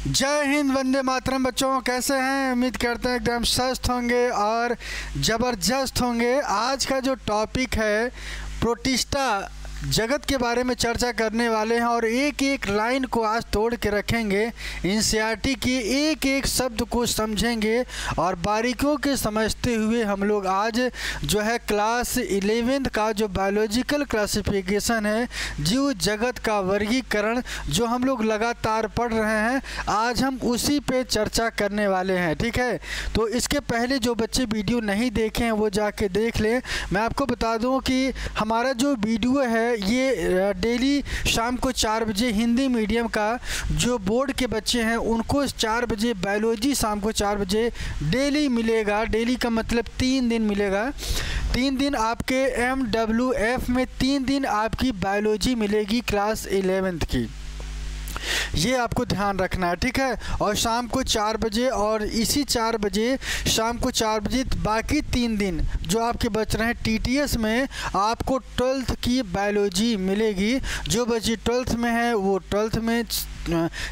जय हिंद, वंदे मातरम। बच्चों कैसे हैं? उम्मीद करते हैं एकदम स्वस्थ होंगे और ज़बरदस्त होंगे। आज का जो टॉपिक है प्रोटिस्टा जगत के बारे में चर्चा करने वाले हैं और एक एक लाइन को आज तोड़ के रखेंगे। एनसीईआरटी की एक एक शब्द को समझेंगे और बारीकियों के समझते हुए हम लोग आज जो है क्लास 11th का जो बायोलॉजिकल क्लासिफिकेशन है, जीव जगत का वर्गीकरण जो हम लोग लगातार पढ़ रहे हैं, आज हम उसी पे चर्चा करने वाले हैं। ठीक है, तो इसके पहले जो बच्चे वीडियो नहीं देखे हैं वो जाके देख लें। मैं आपको बता दूं कि हमारा जो वीडियो है ये डेली शाम को 4 बजे हिंदी मीडियम का जो बोर्ड के बच्चे हैं उनको 4 बजे बायोलॉजी शाम को 4 बजे डेली मिलेगा। डेली का मतलब 3 दिन मिलेगा। 3 दिन आपके MWF में 3 दिन आपकी बायोलॉजी मिलेगी क्लास 11th की। ये आपको ध्यान रखना है, ठीक है। और शाम को 4 बजे और इसी 4 बजे शाम को 4 बजे बाकी 3 दिन जो आपके बच रहे हैं TTS में आपको 12th की बायोलॉजी मिलेगी। जो बच्चे 12th में है वो 12th में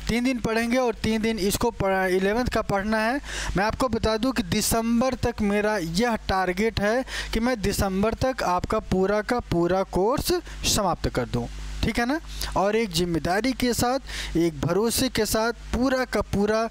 3 दिन पढ़ेंगे और 3 दिन इसको 11th का पढ़ना है। मैं आपको बता दूं कि दिसंबर तक मेरा यह टारगेट है कि मैं दिसंबर तक आपका पूरा का पूरा कोर्स समाप्त कर दूं, ठीक है ना। और एक जिम्मेदारी के साथ, एक भरोसे के साथ पूरा का पूरा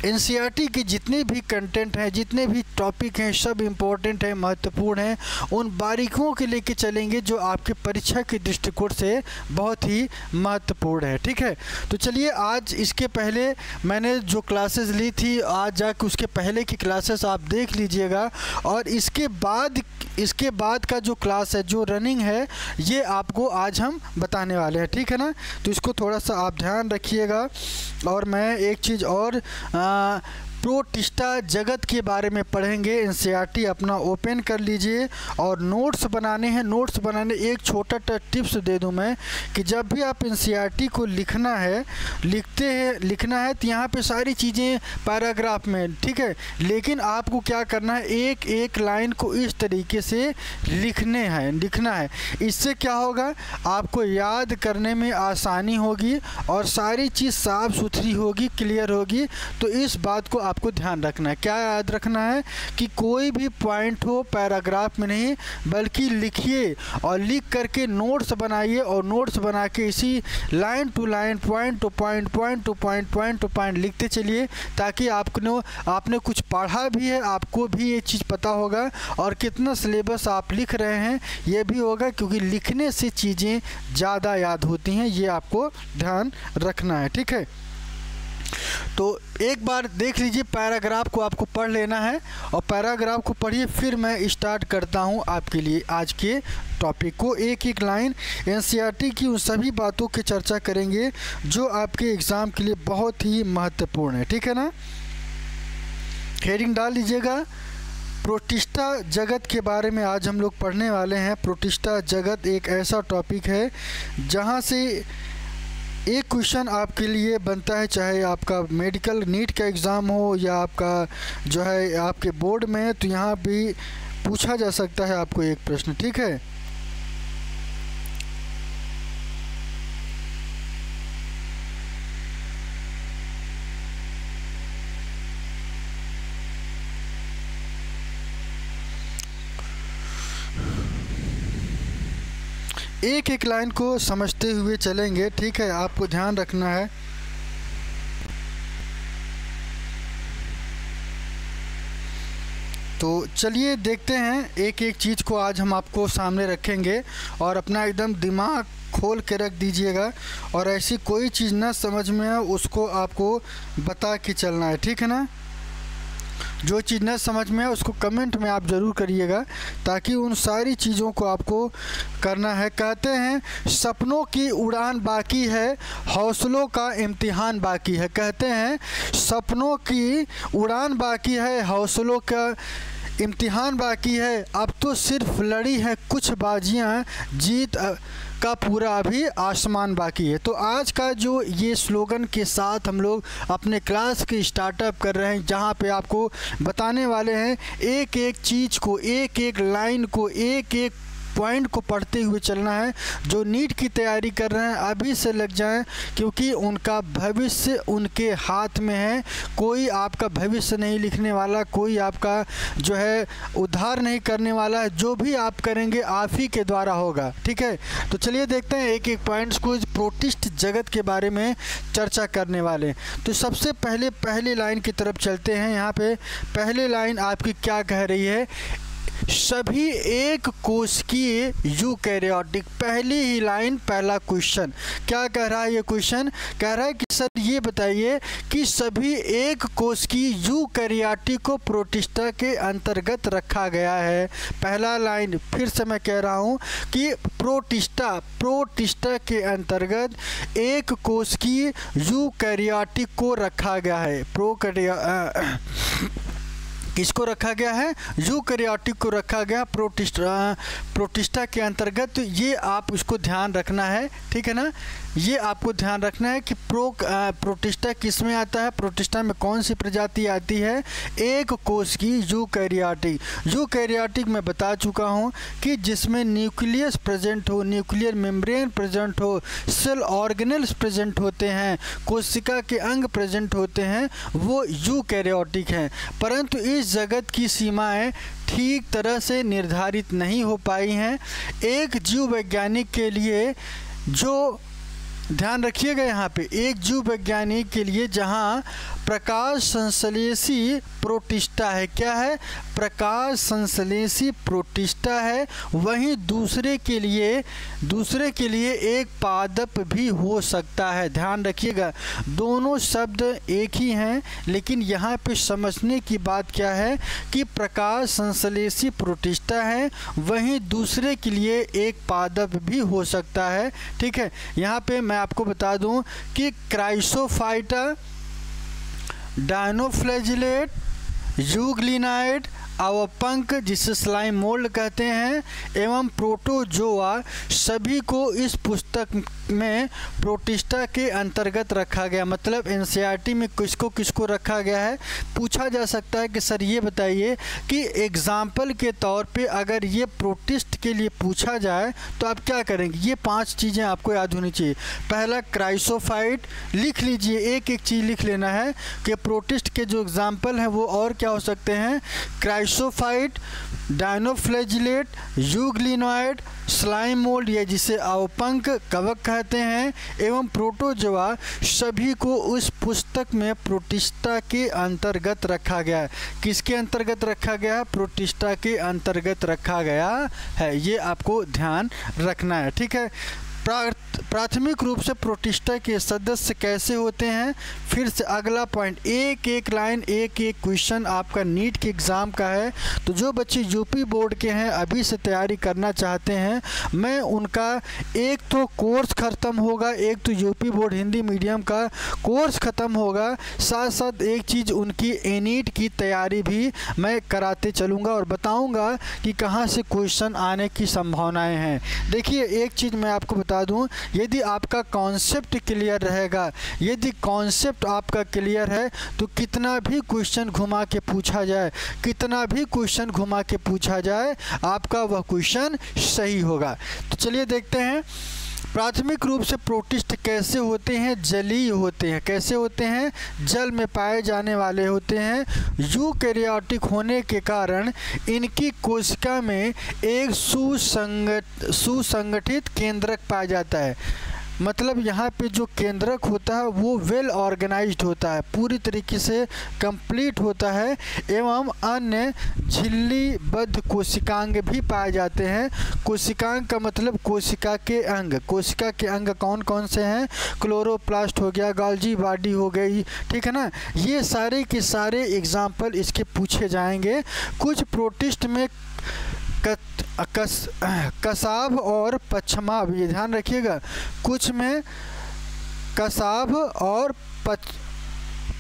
एनसीईआरटी के जितने भी कंटेंट हैं, जितने भी टॉपिक हैं, सब इम्पोर्टेंट हैं, महत्वपूर्ण हैं। उन बारीकियों के लेके चलेंगे जो आपके परीक्षा के दृष्टिकोण से बहुत ही महत्वपूर्ण है, ठीक है। तो चलिए, आज इसके पहले मैंने जो क्लासेस ली थी, आज जाके उसके पहले की क्लासेस आप देख लीजिएगा और इसके बाद का जो क्लास है, जो रनिंग है, ये आपको आज हम बताने वाले हैं, ठीक है ना। तो इसको थोड़ा सा आप ध्यान रखिएगा। और मैं एक चीज़ और प्रोटिस्टा जगत के बारे में पढ़ेंगे। एनसीईआरटी अपना ओपन कर लीजिए और नोट्स बनाने हैं। नोट्स बनाने एक छोटा टिप्स दे दूं मैं कि जब भी आप एनसीईआरटी को लिखना है तो यहाँ पे सारी चीज़ें पैराग्राफ में, ठीक है। लेकिन आपको क्या करना है, एक एक लाइन को इस तरीके से लिखना है। इससे क्या होगा, आपको याद करने में आसानी होगी और सारी चीज़ साफ़ सुथरी होगी, क्लियर होगी। तो इस बात को आपको ध्यान रखना है। क्या याद रखना है कि कोई भी पॉइंट हो पैराग्राफ में नहीं, बल्कि लिखिए और लिख करके नोट्स बनाइए और नोट्स बना के इसी line to line, point to point, point to point, point to point लिखते चलिए, ताकि आपने कुछ पढ़ा भी है, आपको भी ये चीज़ पता होगा और कितना सिलेबस आप लिख रहे हैं ये भी होगा, क्योंकि लिखने से चीज़ें ज़्यादा याद होती हैं। ये आपको ध्यान रखना है, ठीक है। तो एक बार देख लीजिए, पैराग्राफ को आपको पढ़ लेना है और पैराग्राफ को पढ़िए, फिर मैं स्टार्ट करता हूं आपके लिए आज के टॉपिक को। एक एक लाइन एनसीईआरटी की उन सभी बातों की चर्चा करेंगे जो आपके एग्ज़ाम के लिए बहुत ही महत्वपूर्ण है, ठीक है ना। हेडिंग डाल लीजिएगा, प्रोटिस्टा जगत के बारे में आज हम लोग पढ़ने वाले हैं। प्रोटिस्टा जगत एक ऐसा टॉपिक है जहाँ से एक क्वेश्चन आपके लिए बनता है, चाहे आपका मेडिकल नीट का एग्ज़ाम हो या आपका जो है आपके बोर्ड में, तो यहाँ भी पूछा जा सकता है आपको एक प्रश्न, ठीक है। एक एक लाइन को समझते हुए चलेंगे, ठीक है। आपको ध्यान रखना है। तो चलिए देखते हैं, एक एक चीज़ को आज हम आपको सामने रखेंगे और अपना एकदम दिमाग खोल के रख दीजिएगा और ऐसी कोई चीज़ ना समझ में आए उसको आपको बता के चलना है, ठीक है ना। जो चीज़ न समझ में है उसको कमेंट में आप ज़रूर करिएगा, ताकि उन सारी चीज़ों को आपको करना है। कहते हैं सपनों की उड़ान बाकी है, हौसलों का इम्तिहान बाकी है। कहते हैं सपनों की उड़ान बाकी है, हौसलों का इम्तिहान बाकी है। अब तो सिर्फ लड़ी है कुछ बाजियां, जीत का पूरा अभी आसमान बाकी है। तो आज का जो ये स्लोगन के साथ हम लोग अपने क्लास की स्टार्टअप कर रहे हैं, जहाँ पे आपको बताने वाले हैं एक एक चीज़ को, एक एक लाइन को, एक एक पॉइंट को पढ़ते हुए चलना है। जो नीट की तैयारी कर रहे हैं अभी से लग जाएं, क्योंकि उनका भविष्य उनके हाथ में है। कोई आपका भविष्य नहीं लिखने वाला, कोई आपका जो है उद्धार नहीं करने वाला है। जो भी आप करेंगे आप ही के द्वारा होगा, ठीक है। तो चलिए देखते हैं एक एक पॉइंट्स को। प्रोटिस्ट जगत के बारे में चर्चा करने वाले, तो सबसे पहले पहली लाइन की तरफ चलते हैं। यहाँ पे पहली लाइन आपकी क्या कह रही है? सभी एक कोशिकीय यूकैरियोटिक। पहली ही लाइन पहला क्वेश्चन क्या कह रहा है? ये क्वेश्चन कह रहा है कि सर ये बताइए कि सभी एक कोशिकीय यूकैरियोटिक को प्रोटिस्टा के अंतर्गत रखा गया है। पहला लाइन फिर से मैं कह रहा हूँ कि प्रोटिस्टा के अंतर्गत एक कोशिकीय यूकैरियोटिक को रखा गया है। किसको रखा गया है? यूकैरियोटिक को रखा गया प्रोटिस्टा के अंतर्गत। तो ये आप उसको ध्यान रखना है, ठीक है ना। ये आपको ध्यान रखना है कि प्रोटिस्टा किस में आता है, प्रोटिस्टा में कौन सी प्रजाति आती है? एक कोशिकीय यूकैरियोटिक मैं बता चुका हूँ कि जिसमें न्यूक्लियस प्रेजेंट हो, न्यूक्लियर मेम्ब्रेन प्रेजेंट हो, सेल ऑर्गेनेल्स प्रेजेंट होते हैं, कोशिका के अंग प्रेजेंट होते हैं, वो यूकैरियोटिक हैं। परंतु इस जगत की सीमाएं ठीक तरह से निर्धारित नहीं हो पाई हैं। एक जीव वैज्ञानिक के लिए जो ध्यान रखिएगा यहाँ पे, एक जीव वैज्ञानिक के लिए जहाँ प्रकाश संश्लेषी प्रोटिस्टा है, क्या है? प्रकाश संश्लेषी प्रोटिस्टा है, वहीं दूसरे के लिए एक पादप भी हो सकता है। ध्यान रखिएगा, दोनों शब्द एक ही हैं, लेकिन यहाँ पे समझने की बात क्या है कि प्रकाश संश्लेषी प्रोटिस्टा है, वहीं दूसरे के लिए एक पादप भी हो सकता है, ठीक है। यहाँ पे मैं आपको बता दूं कि क्राइसोफाइटा, डायनोफ्लैजिलेट, यूग्लिनाइड, अवपंक जिसे स्लाइम मोल्ड कहते हैं, एवं प्रोटोजोआ सभी को इस पुस्तक में प्रोटिस्टा के अंतर्गत रखा गया। मतलब एनसीईआरटी में किसको रखा गया है? पूछा जा सकता है कि सर ये बताइए कि एग्जाम्पल के तौर पे अगर ये प्रोटिस्ट के लिए पूछा जाए तो आप क्या करेंगे? ये 5 चीज़ें आपको याद होनी चाहिए। पहला क्राइसोफाइट, लिख लीजिए, एक एक चीज़ लिख लेना है कि प्रोटिस्ट के जो एग्जाम्पल हैं वो और क्या हो सकते हैं? Chrysophyte, dinoflagellate, euglenoid, slime mould या जिसे अवपंक कवक कहते हैं, एवं प्रोटोजोआ सभी को उस पुस्तक में प्रोटिस्टा के अंतर्गत रखा गया है। किसके अंतर्गत रखा गया है? प्रोटिस्टा के अंतर्गत रखा गया है। ये आपको ध्यान रखना है, ठीक है। प्राथमिक रूप से प्रोटिस्टा के सदस्य कैसे होते हैं? फिर से अगला पॉइंट, एक एक लाइन एक एक क्वेश्चन आपका नीट के एग्ज़ाम का है। तो जो बच्चे यूपी बोर्ड के हैं, अभी से तैयारी करना चाहते हैं, मैं उनका एक तो कोर्स ख़त्म होगा, एक तो यूपी बोर्ड हिंदी मीडियम का कोर्स ख़त्म होगा, साथ साथ एक चीज़ उनकी एनीट की तैयारी भी मैं कराते चलूँगा और बताऊँगा कि कहाँ से क्वेश्चन आने की संभावनाएँ हैं। देखिए एक चीज़ मैं आपको बता दूं, यदि आपका कॉन्सेप्ट क्लियर रहेगा, यदि कॉन्सेप्ट आपका क्लियर है तो कितना भी क्वेश्चन घुमा के पूछा जाए, कितना भी क्वेश्चन घुमा के पूछा जाए, आपका वह क्वेश्चन सही होगा। तो चलिए देखते हैं प्राथमिक रूप से प्रोटिस्ट कैसे होते हैं? जलीय होते हैं। कैसे होते हैं? जल में पाए जाने वाले होते हैं। यूकैरियोटिक होने के कारण इनकी कोशिका में एक सुसंगठित केंद्रक पाया जाता है। मतलब यहाँ पे जो केंद्रक होता है वो वेल ऑर्गेनाइज्ड होता है, पूरी तरीके से कंप्लीट होता है, एवं अन्य झिल्लीबद्ध कोशिकांग भी पाए जाते हैं। कोशिकांग का मतलब कोशिका के अंग। कोशिका के अंग कौन कौन से हैं? क्लोरोप्लास्ट हो गया, गोल्गी बॉडी हो गई, ठीक है ना। ये सारे के सारे एग्जाम्पल इसके पूछे जाएंगे। कुछ प्रोटिस्ट में कसाभ और पछमाभ, ये ध्यान रखिएगा, कुछ में कसाभ और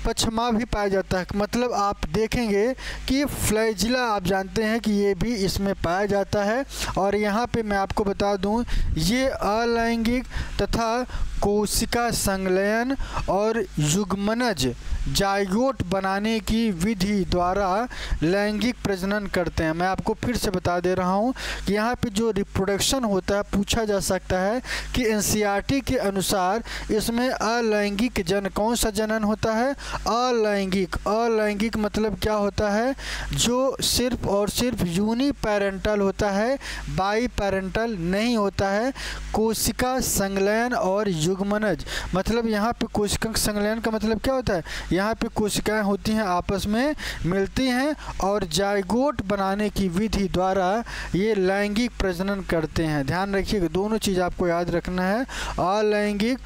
पछमाभ भी पाया जाता है। मतलब आप देखेंगे कि फ्लैजिला आप जानते हैं कि ये भी इसमें पाया जाता है। और यहाँ पे मैं आपको बता दूं, ये अलैंगिक तथा कोशिका संलयन और युग्मनज जाइगोट बनाने की विधि द्वारा लैंगिक प्रजनन करते हैं। मैं आपको फिर से बता दे रहा हूँ कि यहाँ पे जो रिप्रोडक्शन होता है पूछा जा सकता है कि एनसीईआरटी के अनुसार इसमें अलैंगिक कौन सा जनन होता है? अलैंगिक मतलब क्या होता है? जो सिर्फ और सिर्फ यूनिपेरेंटल होता है, बाई पेरेंटल नहीं होता है। कोशिका संलयन और युग्मनज मतलब यहाँ पे कोशिका संलयन का मतलब क्या होता है? यहाँ पे कोशिकाएं होती हैं, आपस में मिलती हैं और जाइगोट बनाने की विधि द्वारा ये लैंगिक प्रजनन करते हैं। ध्यान रखिएगा, दोनों चीज़ आपको याद रखना है। अलैंगिक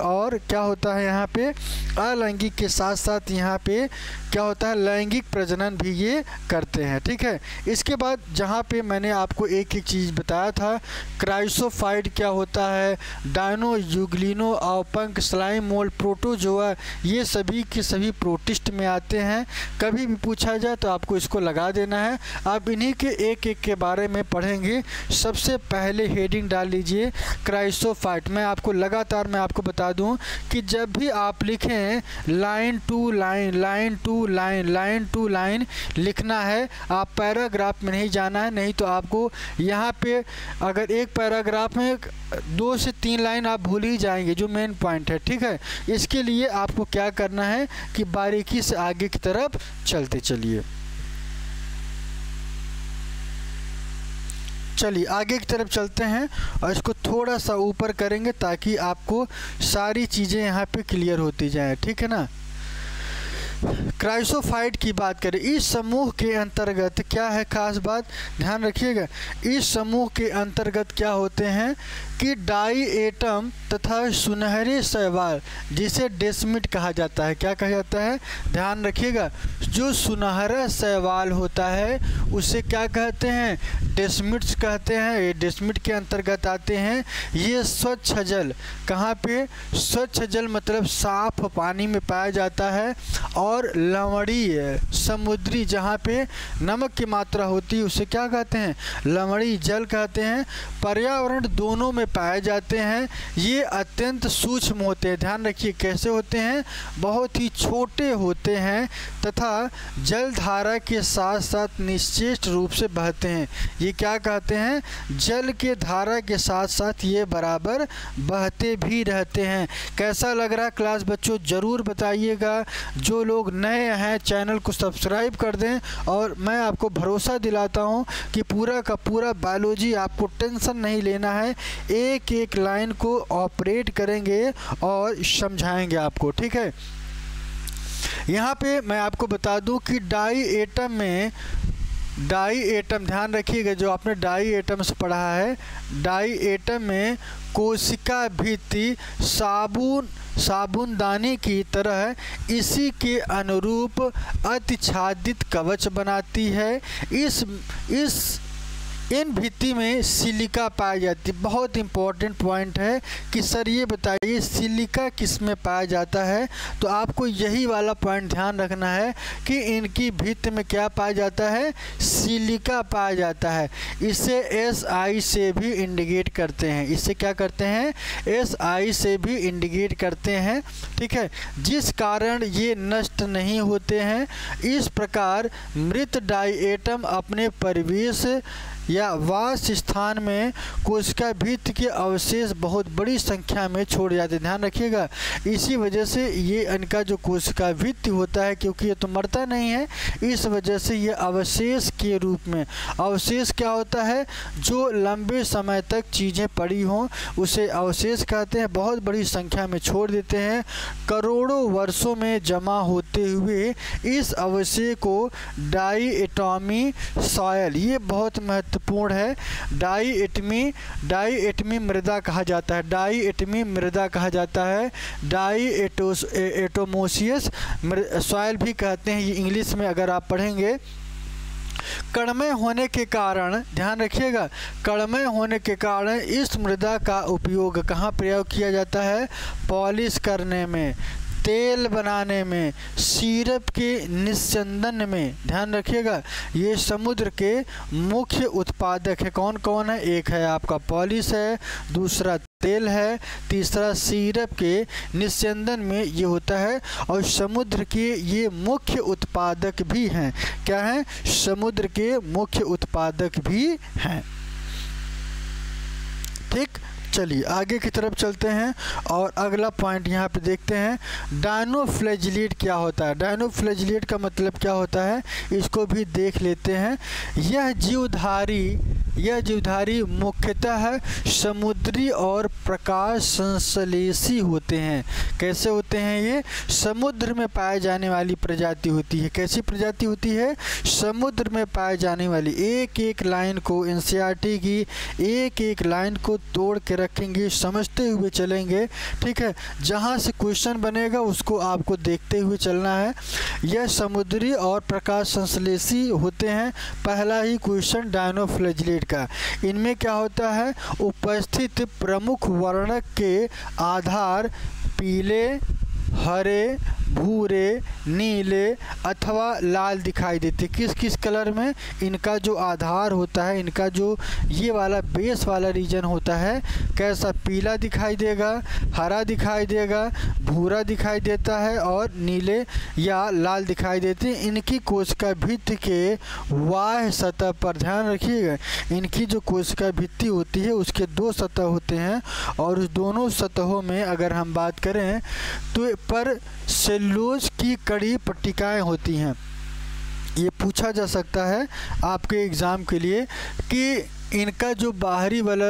और क्या होता है यहाँ पे? अलैंगिक के साथ साथ यहाँ पे क्या होता है? लैंगिक प्रजनन भी ये करते हैं। ठीक है, इसके बाद जहाँ पे मैंने आपको एक एक चीज़ बताया था, क्राइसोफाइट क्या होता है, डायनो यूग्लिनो अवपंक स्लाइम मोल्ड प्रोटोजोआ, ये सभी के सभी प्रोटिस्ट में आते हैं। कभी भी पूछा जाए तो आपको इसको लगा देना है। आप इन्हीं के एक एक के बारे में पढ़ेंगे। सबसे पहले हेडिंग डाल लीजिए क्राइसोफाइट। मैं आपको लगातार बता दूं कि जब भी आप लिखें लाइन टू लाइन लिखना है, आप पैराग्राफ में नहीं जाना है, नहीं तो आपको यहाँ पे अगर एक पैराग्राफ में 2 से 3 लाइन आप भूल ही जाएंगे जो मेन पॉइंट है। ठीक है, इसके लिए आपको क्या करना है कि बारीकी से आगे की तरफ चलते चलिए। चलिए आगे की तरफ चलते हैं और इसको थोड़ा सा ऊपर करेंगे ताकि आपको सारी चीज़ें यहाँ पे क्लियर होती जाए। ठीक है ना। क्राइसोफाइट की बात करें, इस समूह के अंतर्गत क्या है खास बात, ध्यान रखिएगा। इस समूह के अंतर्गत क्या होते हैं कि डाई एटम तथा सुनहरे शैवाल, जिसे डेस्मिड कहा जाता है। क्या कहा जाता है? ध्यान रखिएगा, जो सुनहरा शैवाल होता है उसे क्या कहते हैं? डेस्मिड्स कहते हैं। ये डेस्मिड के अंतर्गत आते हैं। ये स्वच्छ जल, कहाँ पे? स्वच्छ जल मतलब साफ पानी में पाया जाता है। और लवणीय समुद्री, जहाँ पे नमक की मात्रा होती है उसे क्या कहते हैं? लवणीय जल कहते हैं। पर्यावरण दोनों में पाए जाते हैं। ये अत्यंत सूक्ष्म होते हैं। ध्यान रखिए कैसे होते हैं? बहुत ही छोटे होते हैं तथा जलधारा के साथ साथ निश्चित रूप से बहते हैं। ये क्या कहते हैं? जल के धारा के साथ साथ ये बराबर बहते भी रहते हैं। कैसा लग रहा है क्लास बच्चों? ज़रूर बताइएगा। जो लोग नए हैं चैनल को सब्सक्राइब कर दें और मैं आपको भरोसा दिलाता हूं कि पूरा का पूरा बायोलॉजी आपको टेंशन नहीं लेना है। एक एक लाइन को ऑपरेट करेंगे और समझाएंगे आपको। ठीक है, यहाँ पे मैं आपको बता दूं कि डाई एटम ध्यान रखिएगा, जो आपने डाई एटम से पढ़ा है, डाई एटम में कोशिका भित्ति साबुनदानी की तरह इसी के अनुरूप अतिच्छादित कवच बनाती है। इन भित्ति में सिलिका पाई जाती है। बहुत इंपॉर्टेंट पॉइंट है कि सर ये बताइए सिलिका किस में पाया जाता है? तो आपको यही वाला पॉइंट ध्यान रखना है कि इनकी भित्ति में क्या पाया जाता है? सिलिका पाया जाता है। इसे SI से भी इंडिकेट करते हैं। इससे क्या करते हैं? SI से भी इंडिकेट करते हैं। ठीक है, जिस कारण ये नष्ट नहीं होते हैं। इस प्रकार मृत डाई एटम अपने परिवेश या वास स्थान में कोशिका भित्ति के अवशेष बहुत बड़ी संख्या में छोड़ जाते हैं। ध्यान रखिएगा, इसी वजह से ये इनका जो कोशिका भित्ति होता है, क्योंकि ये तो मरता नहीं है, इस वजह से ये अवशेष के रूप में, अवशेष क्या होता है? जो लंबे समय तक चीज़ें पड़ी हों उसे अवशेष कहते हैं। बहुत बड़ी संख्या में छोड़ देते हैं। करोड़ों वर्षों में जमा होते हुए इस अवशेष को डाईएटमी सॉयल, ये बहुत महत्वपूर्ण है, डाईएटमी मृदा कहा जाता है। डाईएटमी मृदा कहा जाता है। डाईएटोमोसियस सॉयल भी कहते हैं। ये इंग्लिश में अगर आप पढ़ेंगे। कड़मे होने के कारण, ध्यान रखिएगा, कड़मे होने के कारण इस मृदा का उपयोग कहाँ प्रयोग किया जाता है? पॉलिश करने में। तेल बनाने में, सिरप के निस्यंदन में। ध्यान रखिएगा, ये समुद्र के मुख्य उत्पादक है। कौन कौन है? एक है आपका पॉलिश है, दूसरा तेल है, तीसरा सिरप के निस्यंदन में ये होता है। और समुद्र के ये मुख्य उत्पादक भी हैं। क्या हैं? समुद्र के मुख्य उत्पादक भी हैं। ठीक, चलिए आगे की तरफ चलते हैं और अगला पॉइंट यहाँ पे देखते हैं। डायनोफ्लैजिलेट क्या होता है? डायनोफ्लैजिलेट का मतलब क्या होता है, इसको भी देख लेते हैं। यह जीवधारी मुख्यतः समुद्री और प्रकाश संश्लेषी होते हैं। कैसे होते हैं ये? समुद्र में पाए जाने वाली प्रजाति होती है। कैसी प्रजाति होती है? समुद्र में पाए जाने वाली। एक एक लाइन को, एनसीईआरटी की एक एक लाइन को तोड़ के रखेंगे, समझते हुए चलेंगे। ठीक है, जहाँ से क्वेश्चन बनेगा उसको आपको देखते हुए चलना है। यह समुद्री और प्रकाश संश्लेषी होते हैं। पहला ही क्वेश्चन डायनोफ्लैजिलेट का। इनमें क्या होता है? उपस्थित प्रमुख वर्णक के आधार पीले, हरे, भूरे, नीले अथवा लाल दिखाई देते। किस किस कलर में? इनका जो आधार होता है, इनका जो ये वाला बेस वाला रीजन होता है, कैसा? पीला दिखाई देगा, हरा दिखाई देगा, भूरा दिखाई देता है और नीले या लाल दिखाई देते हैं। इनकी कोशिका भित्ति के बाह्य सतह पर, ध्यान रखिएगा, इनकी जो कोशिका भित्ति होती है उसके दो सतह होते हैं और उस दोनों सतहों में अगर हम बात करें तो पर सेलुलोज की कड़ी पट्टिकाएं होती हैं। ये पूछा जा सकता है आपके एग्ज़ाम के लिए कि इनका जो बाहरी वाला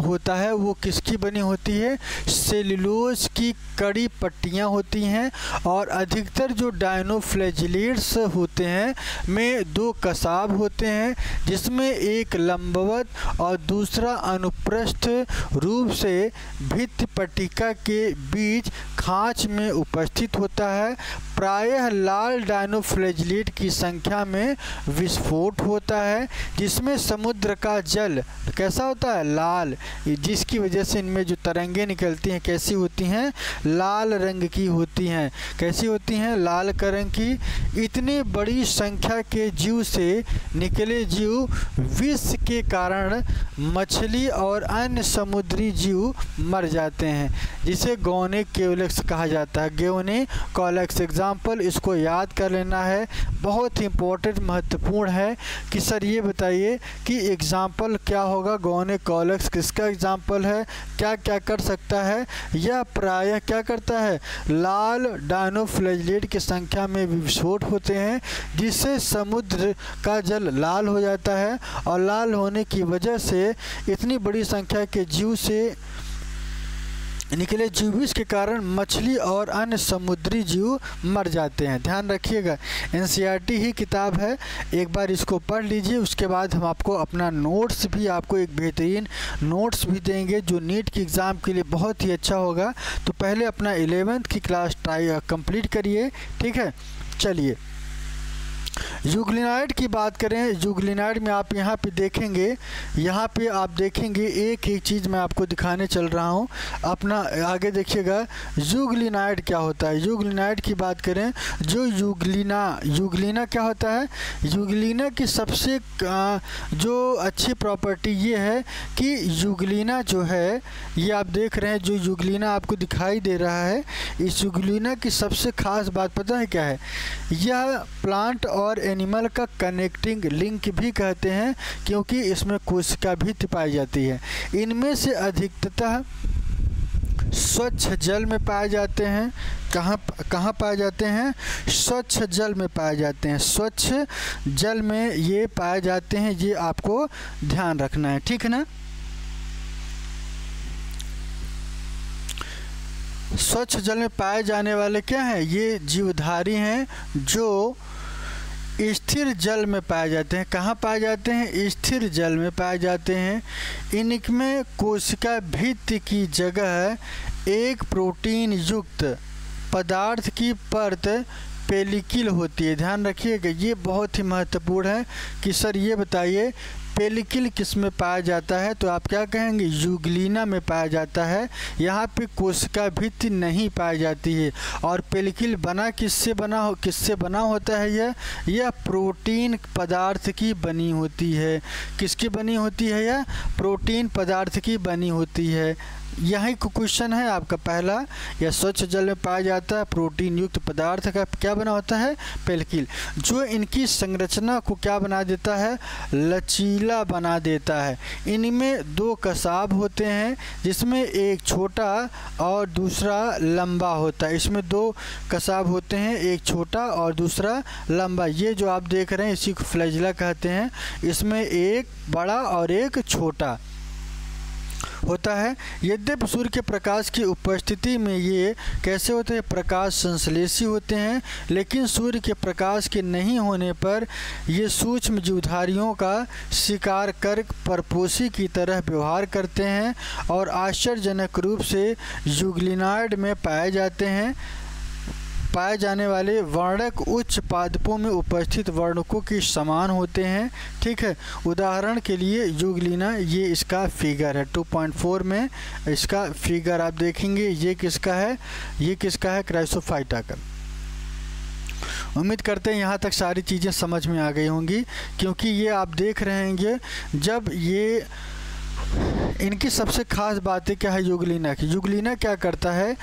होता है वो किसकी बनी होती है? सेलुलोज की कड़ी पट्टियाँ होती हैं। और अधिकतर जो डायनोफ्लैजिलेट्स होते हैं में दो कसाब होते हैं, जिसमें एक लंबवत और दूसरा अनुप्रस्थ रूप से भित्ति पट्टिका के बीच खांच में उपस्थित होता है। प्रायः लाल डायनोफ्लैजिलेट की संख्या में विस्फोट होता है, जिसमें समुद्र का जल कैसा होता है? लाल, जिसकी वजह से इनमें जो तरंगे निकलती हैं कैसी होती हैं? लाल रंग की होती हैं। कैसी होती हैं? लाल रंग की। इतनी बड़ी संख्या के जीव से निकले जीव विष के कारण मछली और अन्य समुद्री जीव मर जाते हैं, जिसे गोनेकोलेक्स कहा जाता है। गोनेकोलेक्स एग्जाम्पल, इसको याद कर लेना है, बहुत ही इम्पोर्टेंट, महत्वपूर्ण है कि सर ये बताइए कि एग्जाम्पल क्या होगा? गोनेकोलेक्स किसका एग्जाम्पल है? क्या क्या कर सकता है? यह प्रायः क्या करता है? लाल डायनोफ्लैजिलेट की संख्या में विस्फोट होते हैं, जिससे समुद्र का जल लाल हो जाता है और लाल होने की वजह से इतनी बड़ी संख्या के जीव से निकले जीविस के कारण मछली और अन्य समुद्री जीव मर जाते हैं। ध्यान रखिएगा, एनसीईआरटी ही किताब है, एक बार इसको पढ़ लीजिए। उसके बाद हम आपको अपना नोट्स भी, आपको एक बेहतरीन नोट्स भी देंगे जो नीट की एग्ज़ाम के लिए बहुत ही अच्छा होगा। तो पहले अपना 11th की क्लास कंप्लीट करिए। ठीक है, चलिए यूग्लिनाइड की बात करें। यूग्लिनाइड में आप यहाँ पे देखेंगे, यहाँ पे आप देखेंगे एक एक चीज़ मैं आपको दिखाने चल रहा हूँ। अपना आगे देखिएगा यूग्लिनाइड क्या होता है। यूग्लिनाइड की बात करें, जो यूग्लिना क्या होता है? यूग्लिना की सबसे जो अच्छी प्रॉपर्टी ये है कि यूग्लिना जो है, ये आप देख रहे हैं जो यूग्लिना आपको दिखाई दे रहा है, इस यूग्लिना की सबसे ख़ास बात पता है क्या है? यह प्लांट और एनिमल का कनेक्टिंग लिंक भी कहते हैं, क्योंकि इसमें कोशिका भी पाई जाती है। इनमें से अधिकतः स्वच्छ जल में पाए जाते हैं। कहाँ पाए जाते हैं? स्वच्छ जल में पाए जाते हैं। स्वच्छ जल में ये पाए जाते हैं, ये आपको ध्यान रखना है। ठीक है ना? स्वच्छ जल में पाए जाने वाले क्या हैं? ये जीवधारी हैं जो स्थिर जल में पाए जाते हैं। कहाँ पाए जाते हैं? स्थिर जल में पाए जाते हैं। इनमें कोशिका भित्ति की जगह एक प्रोटीन युक्त पदार्थ की परत पेलिकल होती है। ध्यान रखिएगा, ये बहुत ही महत्वपूर्ण है कि सर ये बताइए पेलिकल किस में पाया जाता है, तो आप क्या कहेंगे, यूग्लिना में पाया जाता है। यहाँ पे कोशिका भित्ति नहीं पाई जाती है। और पेलिकल किससे बना होता है, यह प्रोटीन पदार्थ की बनी होती है। किसकी बनी होती है, यह प्रोटीन पदार्थ की बनी होती है। यही क्वेश्चन है आपका पहला। यह स्वच्छ जल में पाया जाता है, प्रोटीन युक्त पदार्थ का क्या बना होता है, पेलिकल, जो इनकी संरचना को क्या बना देता है, लचीला बना देता है। इनमें दो कसाब होते हैं, जिसमें एक छोटा और दूसरा लंबा होता है। इसमें दो कसाब होते हैं, एक छोटा और दूसरा लंबा। ये जो आप देख रहे हैं इसी को फ्लैजिला कहते हैं। इसमें एक बड़ा और एक छोटा होता है। यद्यपि सूर्य के प्रकाश की उपस्थिति में ये कैसे होते हैं, प्रकाश संश्लेषी होते हैं, लेकिन सूर्य के प्रकाश के नहीं होने पर ये सूक्ष्म जीवधारियों का शिकार कर परपोषी की तरह व्यवहार करते हैं और आश्चर्यजनक रूप से यूग्लिनाइड में पाए जाने वाले वर्णक उच्च पादपों में उपस्थित वर्णकों के समान होते हैं। ठीक है, उदाहरण के लिए यूग्लिना, ये इसका फिगर है 2.4 में इसका फिगर आप देखेंगे। ये किसका है, क्राइसोफाइटा का। उम्मीद करते हैं यहाँ तक सारी चीज़ें समझ में आ गई होंगी, क्योंकि ये आप देख रहे हैं जब ये इनकी सबसे खास बात है क्या है यूग्लिना की। यूग्लिना क्या करता है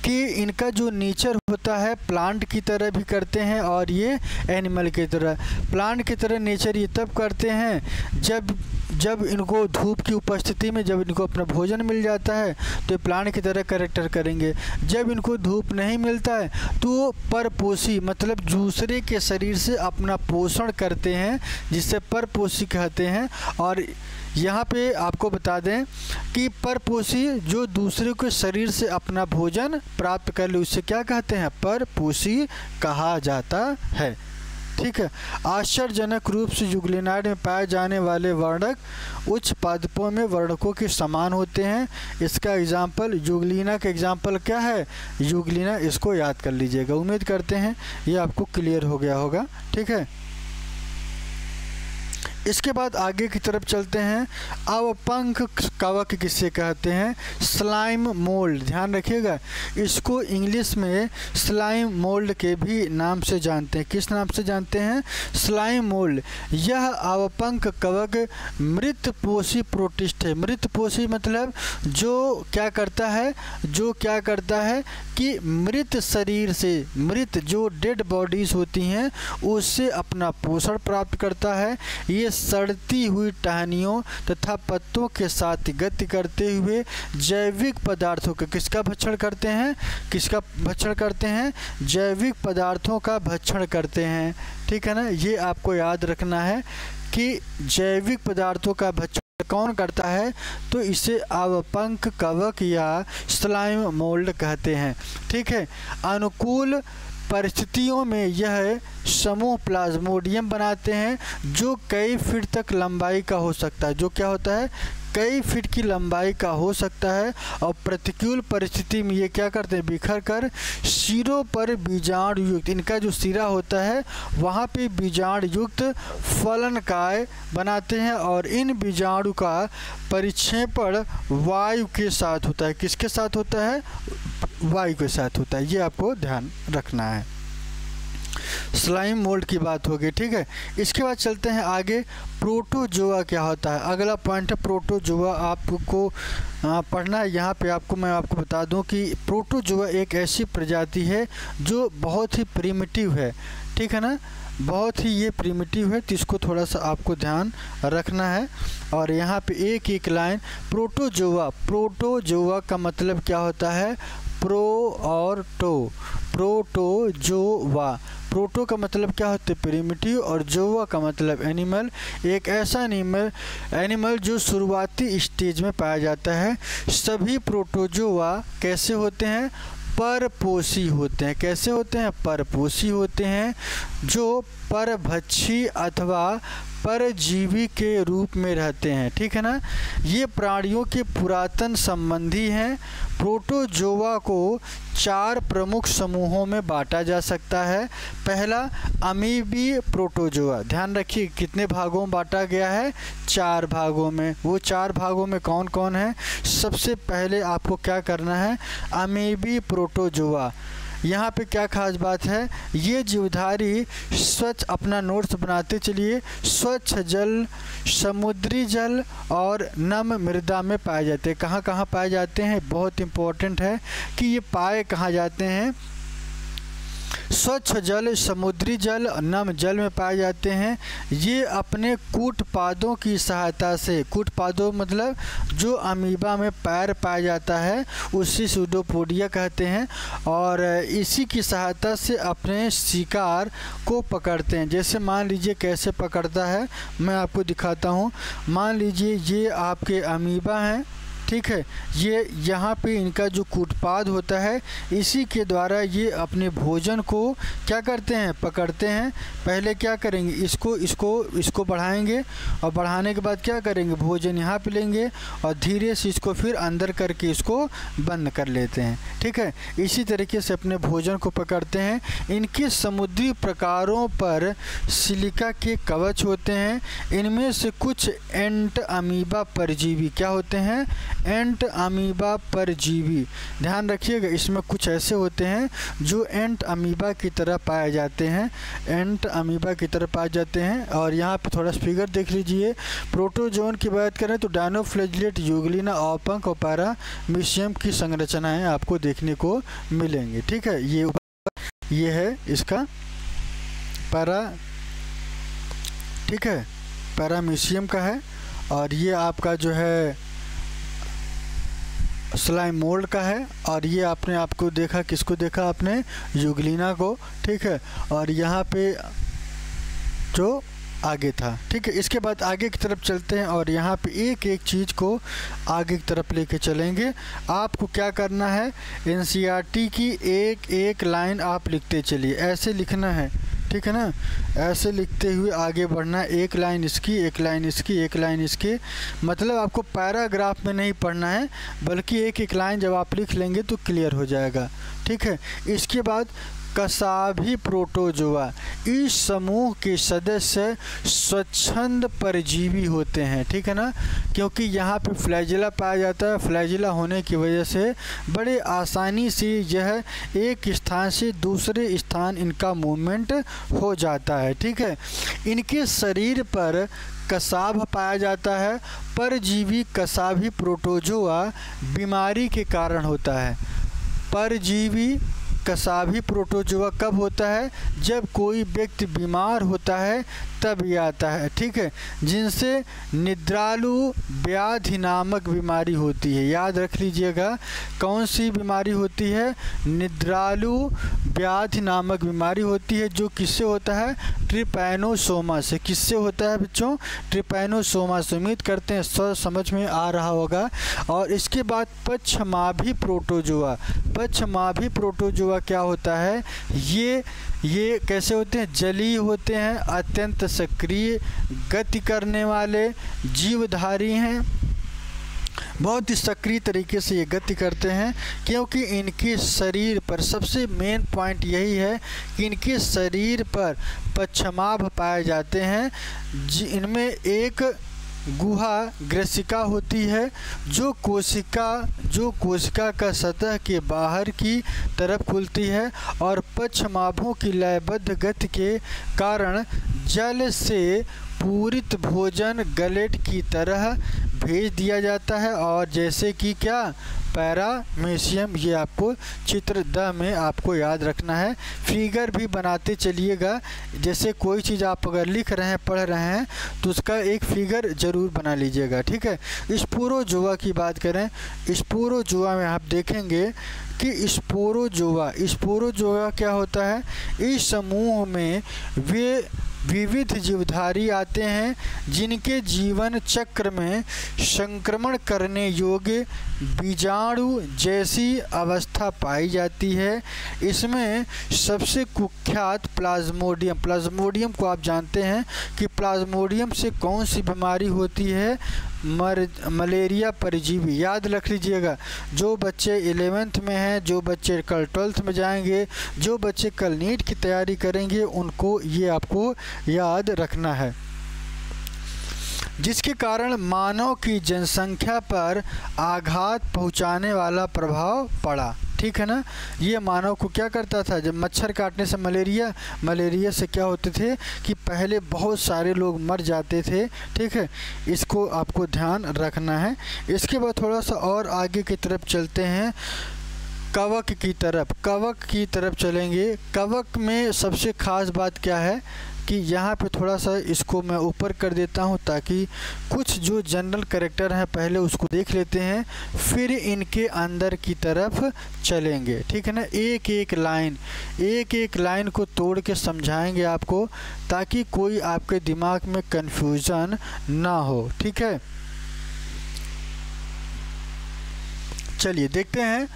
कि इनका जो नेचर होता है प्लांट की तरह भी करते हैं और ये एनिमल की तरह। प्लांट की तरह नेचर ये तब करते हैं जब इनको धूप की उपस्थिति में, जब इनको अपना भोजन मिल जाता है तो ये प्लांट की तरह कैरेक्टर करेंगे। जब इनको धूप नहीं मिलता है तो परपोषी मतलब दूसरे के शरीर से अपना पोषण करते हैं, जिसे परपोषी कहते हैं। और यहाँ पे आपको बता दें कि परपोषी जो दूसरे के शरीर से अपना भोजन प्राप्त कर ले उसे क्या कहते हैं, परपोषी कहा जाता है। ठीक है, आश्चर्यजनक रूप से यूग्लिनाइड में पाए जाने वाले वर्णक उच्च पादपों में वर्णकों के समान होते हैं। इसका एग्जाम्पल, यूग्लिना का एग्जाम्पल क्या है, यूग्लिना, इसको याद कर लीजिएगा। उम्मीद करते हैं ये आपको क्लियर हो गया होगा। ठीक है, इसके बाद आगे की तरफ चलते हैं। अवपंख कवक किसे कहते हैं, स्लाइम मोल्ड। ध्यान रखिएगा, इसको इंग्लिश में स्लाइम मोल्ड के भी नाम से जानते हैं। किस नाम से जानते हैं, स्लाइम मोल्ड। यह अवपंख कवक मृतपोषी प्रोटिस्ट है। मृतपोषी मतलब जो क्या करता है कि मृत शरीर से, मृत जो डेड बॉडीज होती हैं उससे अपना पोषण प्राप्त करता है। ये सड़ती हुई टहनियों तथा पत्तों के साथ गति करते हुए जैविक पदार्थों का किसका भक्षण करते हैं, जैविक पदार्थों का भक्षण करते हैं। ठीक है ना, ये आपको याद रखना है कि जैविक पदार्थों का भक्षण कौन करता है, तो इसे अवपंख कवक या स्लाइम मोल्ड कहते हैं। ठीक है, अनुकूल परिस्थितियों में यह समूह प्लाज्मोडियम बनाते हैं जो कई फीट तक लंबाई का हो सकता है। जो क्या होता है, कई फीट की लंबाई का हो सकता है। और प्रतिकूल परिस्थिति में ये क्या करते हैं, बिखर कर सिरों पर बीजाणु युक्त, इनका जो सिरा होता है वहाँ पे बीजाणु युक्त फलनकाय बनाते हैं। और इन बीजाणु का परिक्षेपण वायु के साथ होता है। किसके साथ होता है, वायु के साथ होता है। ये आपको ध्यान रखना है। स्लाइम मोल्ड की बात होगी। ठीक है, इसके बाद चलते हैं आगे। प्रोटोजोआ क्या होता है, अगला पॉइंट है प्रोटोजोआ। आपको पढ़ना है। यहाँ पे मैं आपको बता दूं कि प्रोटोजोआ एक ऐसी प्रजाति है जो बहुत ही प्रिमिटिव है। ठीक है ना, बहुत ही ये प्रिमिटिव है, तो इसको थोड़ा सा आपको ध्यान रखना है। और यहाँ पे एक लाइन, प्रोटोजोआ का मतलब क्या होता है, प्रो और टो, प्रोटोजोआ। प्रोटो का मतलब क्या होता है, प्रिमिटिव, और जोआ का मतलब एनिमल। एक ऐसा एनिमल जो शुरुआती स्टेज में पाया जाता है। सभी प्रोटोजोआ कैसे होते हैं, परपोषी होते हैं। कैसे होते हैं, परपोषी होते हैं, जो परभक्षी अथवा परजीवी के रूप में रहते हैं, ठीक है ना। ये प्राणियों के पुरातन संबंधी हैं। प्रोटोजोआ को 4 प्रमुख समूहों में बांटा जा सकता है। पहला अमीबी प्रोटोजोआ, ध्यान रखिए कितने भागों में बांटा गया है, 4 भागों में। वो 4 भागों में कौन कौन है? सबसे पहले आपको क्या करना है, अमीबी प्रोटोजोआ। यहाँ पे क्या खास बात है, ये जीवधारी स्वच्छ, अपना नोट्स बनाते चलिए, स्वच्छ जल, समुद्री जल और नम मृदा में पाए जाते हैं। कहाँ कहाँ पाए जाते हैं, बहुत इम्पोर्टेंट है कि ये पाए कहाँ जाते हैं। स्वच्छ जल, समुद्री जल, नम जल में पाए जाते हैं। ये अपने कूटपादों की सहायता से, कूटपादों मतलब जो अमीबा में पैर पाया जाता है उसी सूडोपोडिया कहते हैं, और इसी की सहायता से अपने शिकार को पकड़ते हैं। जैसे मान लीजिए कैसे पकड़ता है, मैं आपको दिखाता हूँ। मान लीजिए ये आपके अमीबा हैं, ठीक है। ये यहाँ पे इनका जो कूटपाद होता है, इसी के द्वारा ये अपने भोजन को क्या करते हैं, पकड़ते हैं। पहले क्या करेंगे, इसको बढ़ाएंगे, और बढ़ाने के बाद क्या करेंगे, भोजन यहाँ पे लेंगे और धीरे से इसको फिर अंदर करके इसको बंद कर लेते हैं, ठीक है। इसी तरीके से अपने भोजन को पकड़ते हैं। इनके समुद्री प्रकारों पर सिलिका के कवच होते हैं। इनमें से कुछ एंट अमीबा परजीवी क्या होते हैं, एंट अमीबा परजीवी। ध्यान रखिएगा, इसमें कुछ ऐसे होते हैं जो एंट अमीबा की तरह पाए जाते हैं, एंट अमीबा की तरह पाए जाते हैं। और यहाँ पे थोड़ा फिगर देख लीजिए। प्रोटोजोन की बात करें तो डायनोफ्लैजिलेट, यूग्लिना, औपंख और पैरामीशियम की संरचनाएं आपको देखने को मिलेंगी, ठीक है। ये है इसका ठीक है, पैरामीशियम का है। और ये आपका जो है स्लाइम मोल्ड का है। और ये आपको देखा, किसको देखा आपने, यूग्लिना को, ठीक है। और यहाँ पे जो आगे था, ठीक है। इसके बाद आगे की तरफ चलते हैं और यहाँ पे एक एक चीज़ को आगे की तरफ लेके चलेंगे। आपको क्या करना है, एनसीईआरटी की एक एक लाइन आप लिखते चलिए, ऐसे लिखना है, ठीक है ना। ऐसे लिखते हुए आगे बढ़ना, एक लाइन इसकी, एक लाइन इसकी, एक लाइन इसकी। मतलब आपको पैराग्राफ में नहीं पढ़ना है, बल्कि एक एक लाइन जब आप लिख लेंगे तो क्लियर हो जाएगा, ठीक है। इसके बाद कसाभी प्रोटोजोआ, इस समूह के सदस्य स्वच्छंद परजीवी होते हैं, ठीक है ना। क्योंकि यहाँ पे फ्लैजिला पाया जाता है, फ्लैजिला होने की वजह से बड़े आसानी से यह एक स्थान से दूसरे स्थान इनका मूवमेंट हो जाता है, ठीक है। इनके शरीर पर कसाभ पाया जाता है। परजीवी कसाभी प्रोटोजोआ बीमारी के कारण होता है। परजीवी कसाभी प्रोटोजोआ कब होता है, जब कोई व्यक्ति बीमार होता है तब ये आता है, ठीक है। जिनसे निद्रालु व्याधि नामक बीमारी होती है। याद रख लीजिएगा, कौन सी बीमारी होती है, निद्रालु व्याधि नामक बीमारी होती है, जो किससे होता है, ट्रिपैनोसोमा से। किससे होता है बच्चों, ट्रिपैनोसोमा से। उम्मीद करते हैं समझ में आ रहा होगा। और इसके बाद पक्षमाभी प्रोटोजोआ, पक्षमाभी प्रोटोजोआ क्या होता है, ये कैसे होते हैं, जलीय होते हैं, अत्यंत सक्रिय, गति करने वाले जीवधारी हैं। बहुत ही सक्रिय तरीके से ये गति करते हैं, क्योंकि इनके शरीर पर, सबसे मेन पॉइंट यही है कि इनके शरीर पर पक्षमाभ पाए जाते हैं। इनमें एक गुहा ग्रसिका होती है, जो कोशिका का सतह के बाहर की तरफ खुलती है, और पक्षमाभों की लयबद्ध गति के कारण जल से पूरित भोजन गलेट की तरह भेज दिया जाता है। और जैसे कि क्या, पैरामीशियम, ये आपको चित्र द में आपको याद रखना है। फिगर भी बनाते चलिएगा, जैसे कोई चीज़ आप अगर लिख रहे हैं, पढ़ रहे हैं, तो उसका एक फिगर ज़रूर बना लीजिएगा, ठीक है। स्पोरोजोआ की बात करें, स्पोरोजोआ में आप देखेंगे कि स्पोरोजोआ क्या होता है, इस समूह में वे विविध जीवधारी आते हैं जिनके जीवन चक्र में संक्रमण करने योग्य बीजाणु जैसी अवस्था पाई जाती है। इसमें सबसे कुख्यात प्लाज्मोडियम को आप जानते हैं कि प्लाज्मोडियम से कौन सी बीमारी होती है, मलेरिया परजीवी। याद रख लीजिएगा, जो बच्चे 11th में हैं, जो बच्चे कल 12th में जाएंगे, जो बच्चे कल नीट की तैयारी करेंगे, उनको ये आपको याद रखना है। जिसके कारण मानव की जनसंख्या पर आघात पहुंचाने वाला प्रभाव पड़ा। ठीक है ना। ये मानव को क्या करता था, जब मच्छर काटने से मलेरिया से क्या होते थे कि पहले बहुत सारे लोग मर जाते थे। ठीक है, इसको आपको ध्यान रखना है। इसके बाद थोड़ा सा और आगे की तरफ चलते हैं, कवक की तरफ चलेंगे। कवक में सबसे ख़ास बात क्या है कि यहाँ पे थोड़ा सा इसको मैं ऊपर कर देता हूँ ताकि कुछ जो जनरल कैरेक्टर हैं पहले उसको देख लेते हैं, फिर इनके अंदर की तरफ चलेंगे। ठीक है ना। एक एक लाइन को तोड़ के समझाएंगे आपको ताकि कोई आपके दिमाग में कन्फ्यूज़न ना हो। ठीक है, चलिए देखते हैं।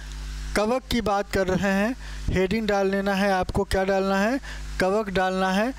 कवक की बात कर रहे हैं, हेडिंग डाल लेना है आपको। क्या डालना है? कवक डालना है।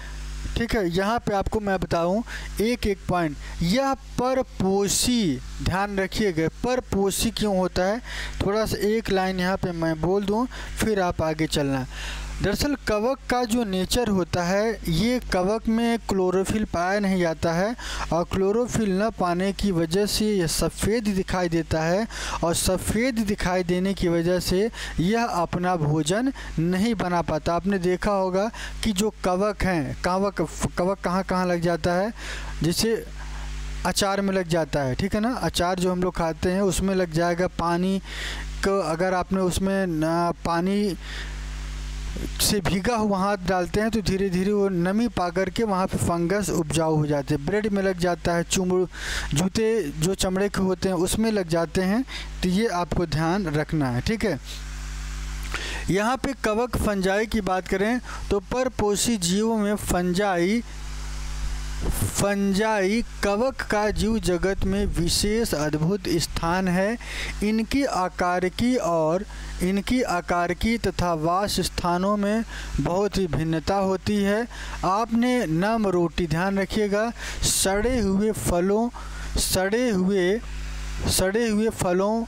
ठीक है, यहाँ पे आपको मैं बताऊँ एक पॉइंट, यह परपोषी, ध्यान रखिएगा परपोषी क्यों होता है। थोड़ा सा एक लाइन यहाँ पे मैं बोल दूँ, फिर आप आगे चलना। दरअसल कवक का जो नेचर होता है, ये कवक में क्लोरोफिल पाया नहीं जाता है और क्लोरोफिल न पाने की वजह से यह सफ़ेद दिखाई देता है और सफ़ेद दिखाई देने की वजह से यह अपना भोजन नहीं बना पाता। आपने देखा होगा कि जो कवक हैं, कवक कहाँ लग जाता है, जैसे अचार में लग जाता है। ठीक है ना, अचार जो हम लोग खाते हैं उसमें लग जाएगा। पानी को अगर आपने उसमें पानी से भीगा हुआ हाथ डालते हैं तो धीरे धीरे वो नमी पा करके वहाँ पे फंगस उपजाऊ हो जाते हैं। ब्रेड में लग जाता है, जूते जो चमड़े के होते हैं उसमें लग जाते हैं। तो ये आपको ध्यान रखना है। ठीक है, यहाँ पे कवक फंजाई की बात करें तो परपोषी जीवों में फंजाई कवक का जीव जगत में विशेष अद्भुत स्थान है। इनकी आकारकी तथा वास स्थानों में बहुत ही भिन्नता होती है। आपने नम रोटी, ध्यान रखिएगा, सड़े हुए फलों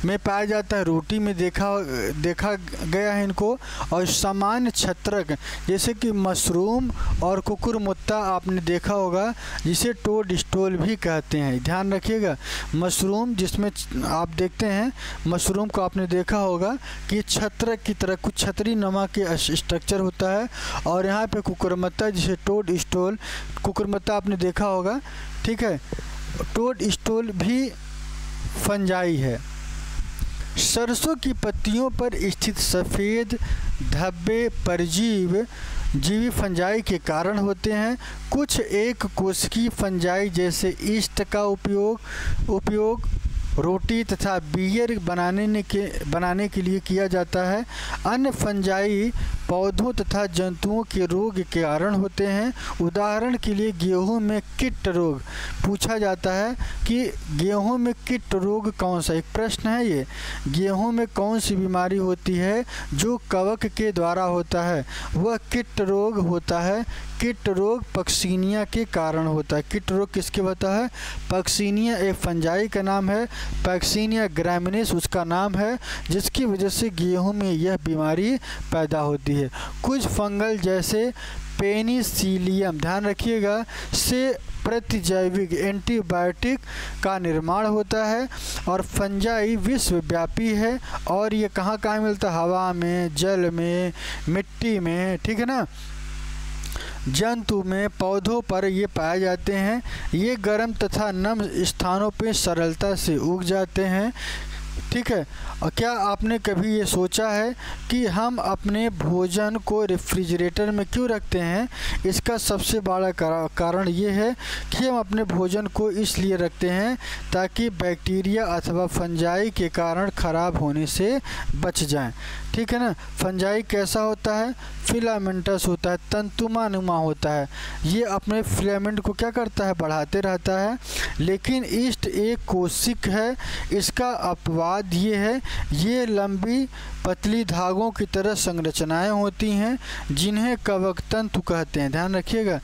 में पाया जाता है, रोटी में देखा गया है इनको। और सामान्य छत्रक जैसे कि मशरूम और कुकुरमुत्ता आपने देखा होगा, जिसे टोड स्टोल भी कहते हैं। ध्यान रखिएगा, मशरूम जिसमें आप देखते हैं, मशरूम को आपने देखा होगा कि छत्रक की तरह कुछ छतरी नमा के स्ट्रक्चर होता है। और यहाँ पे कुकुरमुत्ता जिसे टोड स्टोल, कुकुरमुत्ता आपने देखा होगा। ठीक है, टोड स्टोल भी फंजाई है। सरसों की पत्तियों पर स्थित सफ़ेद धब्बे परजीवी फंजाई के कारण होते हैं। कुछ एक कोशिकीय फंजाई जैसे ईस्ट का उपयोग रोटी तथा बियर बनाने के लिए किया जाता है। अन्य फंजाई पौधों तथा जंतुओं के रोग के कारण होते हैं। उदाहरण के लिए गेहूं में कीट रोग पूछा जाता है कि गेहूं में कीट रोग कौन सा, एक प्रश्न है ये। गेहूं में कौन सी बीमारी होती है जो कवक के द्वारा होता है? वह कीट रोग होता है। कीट रोग पक्सीनिया के कारण होता है। कीट रोग किसके होता है? पक्सीनिया एक फंजाई का नाम है, पक्सीनिया ग्रामिनेस उसका नाम है, जिसकी वजह से गेहूं में यह बीमारी पैदा होती है। कुछ फंगल जैसे पेनिसिलियम, ध्यान रखिएगा, से प्रतिजैविक एंटीबायोटिक का निर्माण होता है। और फंजाई विश्वव्यापी है और ये कहाँ मिलता है? हवा में, जल में, मिट्टी में। ठीक है ना, जंतु में, पौधों पर ये पाए जाते हैं। ये गर्म तथा नम स्थानों पे सरलता से उग जाते हैं। ठीक है। और क्या आपने कभी ये सोचा है कि हम अपने भोजन को रेफ्रिजरेटर में क्यों रखते हैं? इसका सबसे बड़ा कारण ये है कि हम अपने भोजन को इसलिए रखते हैं ताकि बैक्टीरिया अथवा फंजाई के कारण ख़राब होने से बच जाएं। ठीक है ना। फंजाई कैसा होता है? फिलामेंटस होता है, तंतुमानुमा होता है। ये अपने फिलामेंट को क्या करता है? बढ़ाते रहता है। लेकिन ईस्ट एक कोशिक है। इसका अपवाद ये है, ये लंबी पतली धागों की तरह संरचनाएं होती हैं जिन्हें कवक तंतु कहते हैं। ध्यान रखिएगा,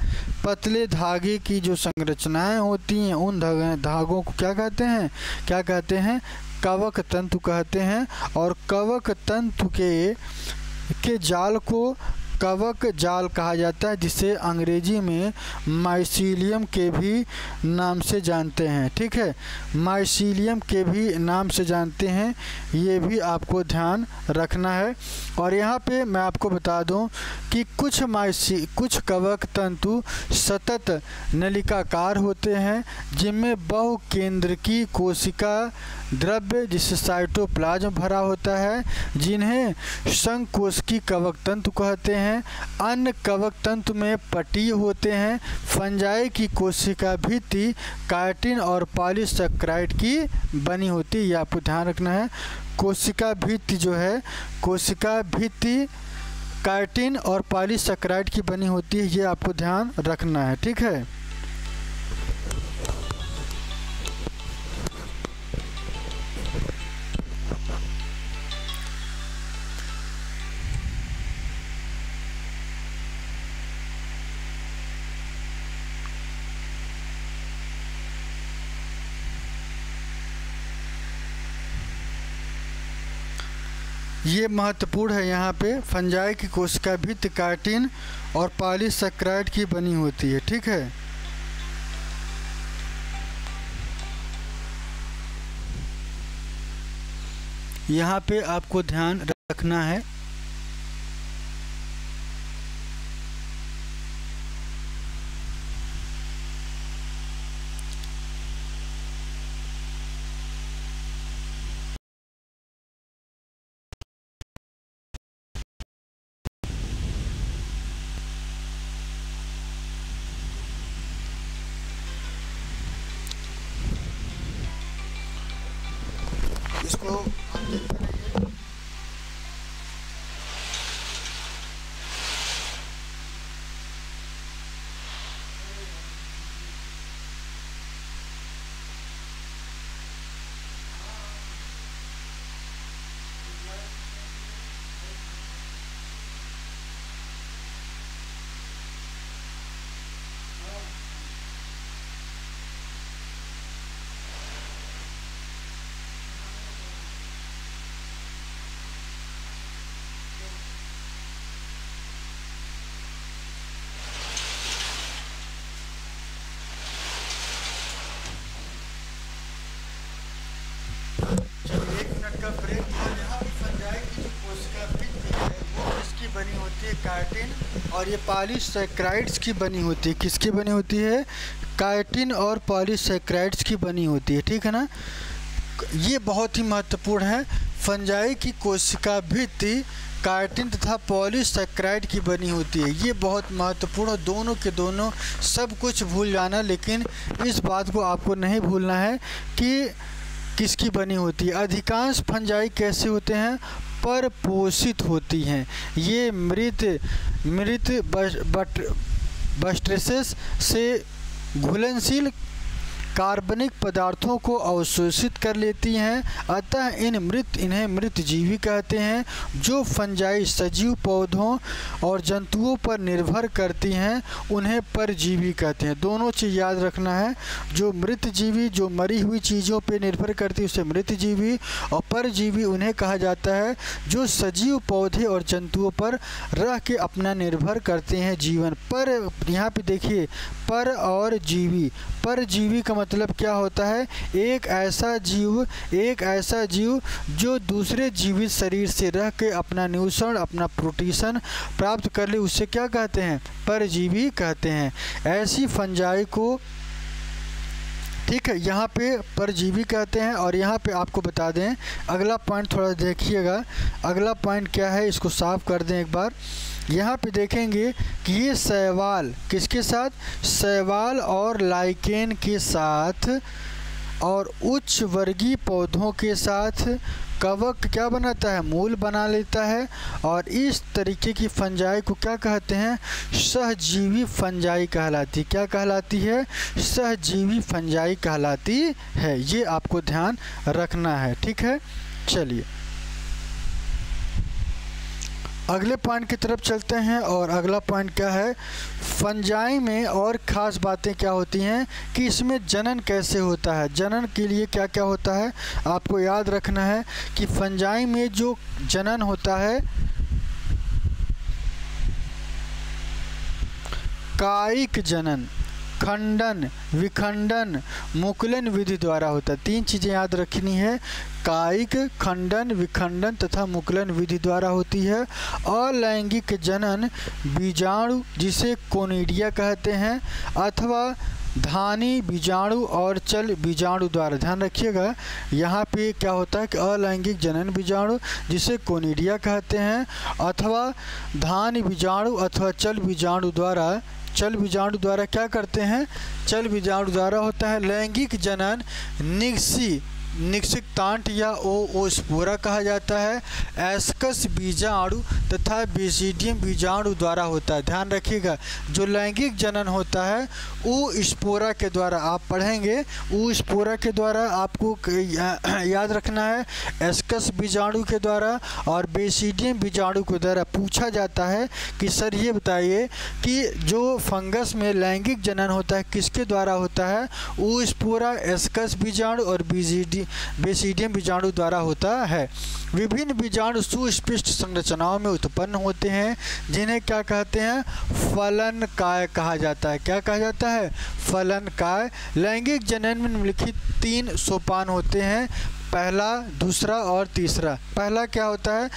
पतले धागे की जो संरचनाएं होती हैं उन धागों को क्या कहते हैं? क्या कहते हैं? कवक तंतु कहते हैं। और कवक तंतु के जाल को कवक जाल कहा जाता है, जिसे अंग्रेजी में माइसीलियम के भी नाम से जानते हैं। ठीक है, माइसीलियम के भी नाम से जानते हैं, ये भी आपको ध्यान रखना है। और यहाँ पे मैं आपको बता दूं कि कुछ कवक तंतु सतत नलिकाकार होते हैं जिनमें बहुकेंद्रकी कोशिका द्रव्य जिससे साइटोप्लाज्म भरा होता है, जिन्हें संकोशिकी कवक तंतु कहते हैं। अन्य कवक तंतु में पटीय होते हैं। फंजाई की कोशिका भित्ति काइटिन और पॉलीसैकेराइड की बनी होती है, ये आपको ध्यान रखना है। कोशिका भित्ति जो है, कोशिका भित्ति काइटिन और पॉलीसैकेराइड की बनी होती है, ये आपको ध्यान रखना है। ठीक है। ये महत्वपूर्ण है। यहाँ पे फंजाई की कोशिका भित्ति काइटिन और पॉलीसैकेराइड की बनी होती है। ठीक है। यहाँ पे आपको ध्यान रखना है। इसको हम देखते रहिए। बनी होती है काइटिन और ये पॉलीसैकेराइड्स की बनी होती है। किसकी बनी होती है? काइटिन और पॉलीसैकेराइड्स की बनी होती है। ठीक है ना। ये बहुत ही महत्वपूर्ण है। फंजाई की कोशिका भित्ति काइटिन तथा पॉलीसैकेराइड की बनी होती है। ये बहुत महत्वपूर्ण है। दोनों के दोनों सब कुछ भूल जाना, लेकिन इस बात को आपको नहीं भूलना है कि किसकी बनी होती है। अधिकांश फंजाई कैसे होते हैं? परपोषित होती हैं। ये मृत बस्ट्रेसेस से घुलनशील कार्बनिक पदार्थों को अवशोषित कर लेती हैं। अतः इन्हें मृत जीवी कहते हैं। जो फंजाई सजीव पौधों और जंतुओं पर निर्भर करती हैं उन्हें परजीवी कहते हैं। दोनों चीज़ याद रखना है। जो मृत जीवी, जो मरी हुई चीज़ों पर निर्भर करती है उसे मृत जीवी, और परजीवी उन्हें कहा जाता है जो सजीव पौधे और जंतुओं पर रह के अपना निर्भर करते हैं जीवन पर। यहाँ पे देखिए, पर और जीवी। परजीवी का मतलब क्या होता है? एक ऐसा जीव जो दूसरे जीवित शरीर से रह के अपना न्यूट्रिशन, अपना प्रोटीन प्राप्त कर ले, उसे क्या कहते हैं? परजीवी कहते हैं। ऐसी फंजाई को ठीक है, यहाँ पे परजीवी कहते हैं। और यहाँ पे आपको बता दें, अगला पॉइंट थोड़ा देखिएगा, अगला पॉइंट क्या है इसको साफ कर दें एक बार। यहाँ पे देखेंगे कि ये शैवाल किसके साथ, शैवाल और लाइकेन के साथ और उच्च वर्गीय पौधों के साथ कवक क्या बनाता है, मूल बना लेता है। और इस तरीके की फंजाई को क्या कहते हैं, सहजीवी फंजाई कहलाती। क्या कहलाती है, सहजीवी फंजाई कहलाती है। ये आपको ध्यान रखना है, ठीक है। चलिए अगले पॉइंट की तरफ चलते हैं। और अगला पॉइंट क्या है, फंजाई में और ख़ास बातें क्या होती हैं कि इसमें जनन कैसे होता है। जनन के लिए क्या क्या होता है आपको याद रखना है कि फंजाई में जो जनन होता है कायिक जनन, खंडन, विखंडन, मुकुलन विधि द्वारा होता है। 3 चीज़ें याद रखनी है, कायिक, खंडन, विखंडन तथा मुकुलन विधि द्वारा होती है। अलैंगिक जनन बीजाणु जिसे कोनिडिया कहते हैं अथवा धानी बीजाणु और चल बीजाणु द्वारा, ध्यान रखिएगा यहाँ पे क्या होता है कि अलैंगिक जनन बीजाणु जिसे कोनिडिया कहते हैं अथवा धानी बीजाणु अथवा चल बीजाणु द्वारा, चल बीजाणु द्वारा क्या करते हैं, चल बीजाणु द्वारा होता है। लैंगिक जनन निक्सिक्तांट या ओस्पोरा कहा जाता है। एस्कस बीजाणु तथा बेसिडियम बीजाणु द्वारा होता है। ध्यान रखिएगा जो लैंगिक जनन होता है ओस्पोरा के द्वारा, आप पढ़ेंगे ओस्पोरा के द्वारा, आपको याद रखना है एस्कस बीजाणु के द्वारा और बेसिडियम बीजाणु के द्वारा। पूछा जाता है कि सर ये बताइए कि जो फंगस में लैंगिक जनन होता है किसके द्वारा होता है, ओस्पोरा, एस्कस बीजाणु और बेसिडियम बीजाणु द्वारा होता है। विभिन्न बीजाणु सुस्पष्ट संरचनाओं में उत्पन्न होते हैं जिन्हें क्या कहते हैं, फलनकाय कहा जाता है। क्या कहा जाता है, फलनकाय। लैंगिक जनन में निम्नलिखित 3 सोपान होते हैं, पहला, दूसरा और तीसरा। पहला क्या होता है,